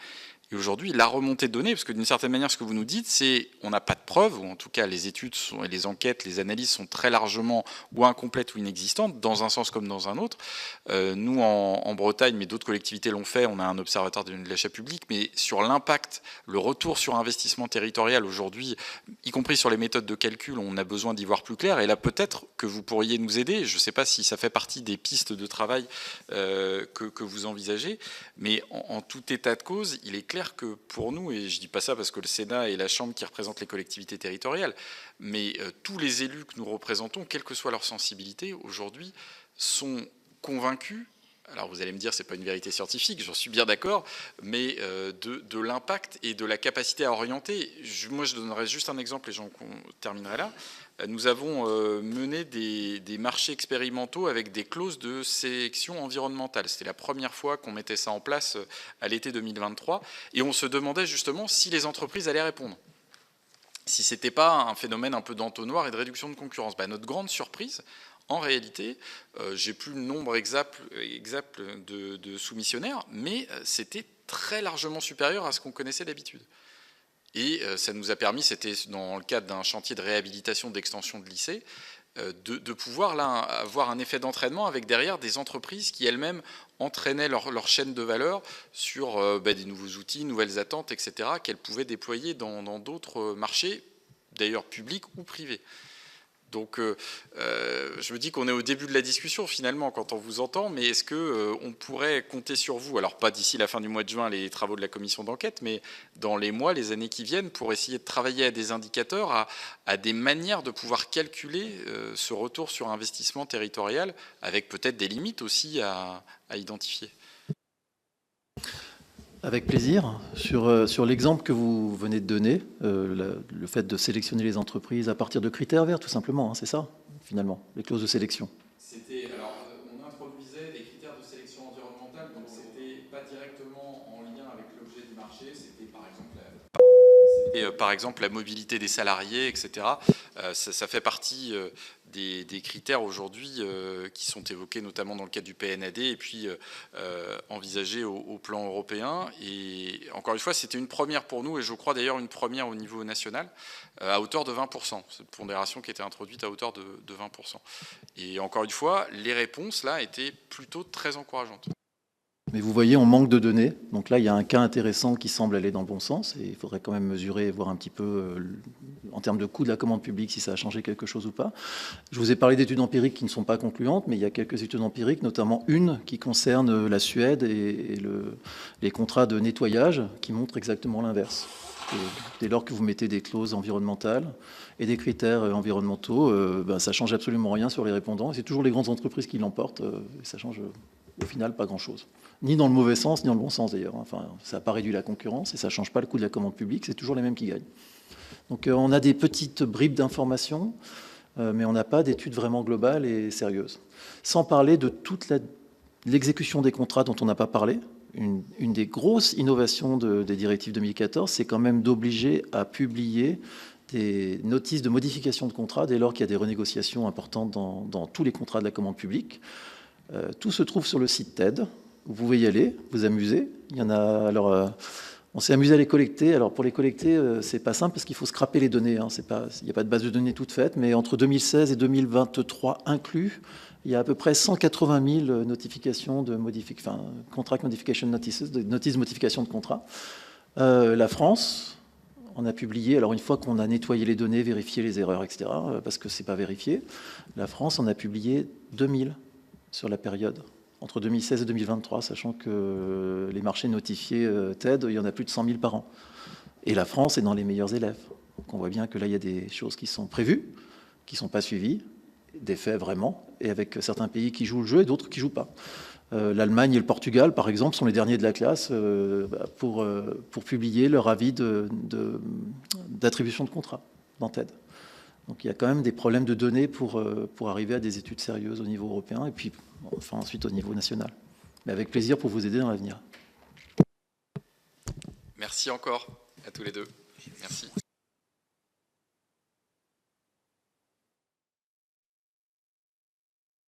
Et aujourd'hui, la remontée de données, parce que d'une certaine manière, ce que vous nous dites, c'est on n'a pas de preuves, ou en tout cas les études, les enquêtes, les analyses sont très largement ou incomplètes ou inexistantes, dans un sens comme dans un autre. Nous, en Bretagne, mais d'autres collectivités l'ont fait, on a un observatoire de l'achat public, mais sur l'impact, le retour sur investissement territorial aujourd'hui, y compris sur les méthodes de calcul, on a besoin d'y voir plus clair. Et là, peut-être que vous pourriez nous aider. Je ne sais pas si ça fait partie des pistes de travail que vous envisagez, mais en tout état de cause, il est clair que pour nous, et je ne dis pas ça parce que le Sénat est la chambre qui représente les collectivités territoriales, mais tous les élus que nous représentons, quelle que soit leur sensibilité, aujourd'hui, sont convaincus, alors vous allez me dire c'est pas une vérité scientifique, j'en suis bien d'accord, mais de l'impact et de la capacité à orienter. Moi je donnerai juste un exemple et j'en terminerai là. Nous avons mené des marchés expérimentaux avec des clauses de sélection environnementale. C'était la première fois qu'on mettait ça en place à l'été 2023. Et on se demandait justement si les entreprises allaient répondre. Si ce n'était pas un phénomène un peu d'entonnoir et de réduction de concurrence. Notre grande surprise, en réalité, j'ai plus le nombre exact de soumissionnaires, mais c'était très largement supérieur à ce qu'on connaissait d'habitude. Et ça nous a permis, c'était dans le cadre d'un chantier de réhabilitation d'extension de lycée, de pouvoir là avoir un effet d'entraînement avec derrière des entreprises qui elles-mêmes entraînaient leur chaîne de valeur sur des nouveaux outils, nouvelles attentes, etc., qu'elles pouvaient déployer dans d'autres marchés, d'ailleurs publics ou privés. Donc je me dis qu'on est au début de la discussion finalement quand on vous entend, mais est-ce qu'on pourrait compter sur vous, alors pas d'ici la fin du mois de juin les travaux de la commission d'enquête, mais dans les mois, les années qui viennent, pour essayer de travailler à des indicateurs, à des manières de pouvoir calculer ce retour sur investissement territorial, avec peut-être des limites aussi à identifier. Avec plaisir. Sur l'exemple que vous venez de donner, le fait de sélectionner les entreprises à partir de critères verts, tout simplement, hein, c'est ça, finalement, les clauses de sélection. Alors, on introduisait des critères de sélection environnementale, donc c'était pas directement en lien avec l'objet du marché, c'était par exemple la mobilité des salariés, etc. Ça fait partie des critères aujourd'hui qui sont évoqués notamment dans le cadre du PNAD et puis envisagés au plan européen. Et encore une fois, c'était une première pour nous et je crois d'ailleurs une première au niveau national à hauteur de 20%. C'est une pondération qui était introduite à hauteur de 20%. Et encore une fois, les réponses là étaient plutôt très encourageantes. Mais vous voyez, on manque de données. Donc là, il y a un cas intéressant qui semble aller dans le bon sens. Et il faudrait quand même mesurer, voir un petit peu, en termes de coût de la commande publique, si ça a changé quelque chose ou pas. Je vous ai parlé d'études empiriques qui ne sont pas concluantes, mais il y a quelques études empiriques, notamment une qui concerne la Suède et les contrats de nettoyage, qui montrent exactement l'inverse. Dès lors que vous mettez des clauses environnementales et des critères environnementaux, ça ne change absolument rien sur les répondants. C'est toujours les grandes entreprises qui l'emportent. Et ça change au final pas grand-chose. Ni dans le mauvais sens, ni dans le bon sens d'ailleurs. Enfin, ça n'a pas réduit la concurrence et ça ne change pas le coût de la commande publique, c'est toujours les mêmes qui gagnent. Donc on a des petites bribes d'informations, mais on n'a pas d'études vraiment globales et sérieuses. Sans parler de toute l'exécution des contrats dont on n'a pas parlé. Une des grosses innovations des directives 2014, c'est quand même d'obliger à publier des notices de modification de contrat dès lors qu'il y a des renégociations importantes dans tous les contrats de la commande publique. Tout se trouve sur le site TED. Vous pouvez y aller, vous amuser. Il y en a. Alors, on s'est amusé à les collecter. Alors, pour les collecter, c'est pas simple parce qu'il faut scraper les données. Hein. Il n'y a pas de base de données toute faite, mais entre 2016 et 2023 inclus, il y a à peu près 180 000 notifications de contract modification notices, de notices de modification de contrat. La France, on a publié. Alors, une fois qu'on a nettoyé les données, vérifié les erreurs, etc., parce que c'est pas vérifié, la France en a publié 2000 sur la période. Entre 2016 et 2023, sachant que les marchés notifiés TED, il y en a plus de 100 000 par an. Et la France est dans les meilleurs élèves. Donc on voit bien que là, il y a des choses qui sont prévues, qui ne sont pas suivies, des faits vraiment, et avec certains pays qui jouent le jeu et d'autres qui ne jouent pas. L'Allemagne et le Portugal, par exemple, sont les derniers de la classe pour publier leur avis d'attribution de contrat dans TED. Donc il y a quand même des problèmes de données pour arriver à des études sérieuses au niveau européen et puis enfin, ensuite au niveau national. Mais avec plaisir pour vous aider dans l'avenir. Merci encore à tous les deux. Merci.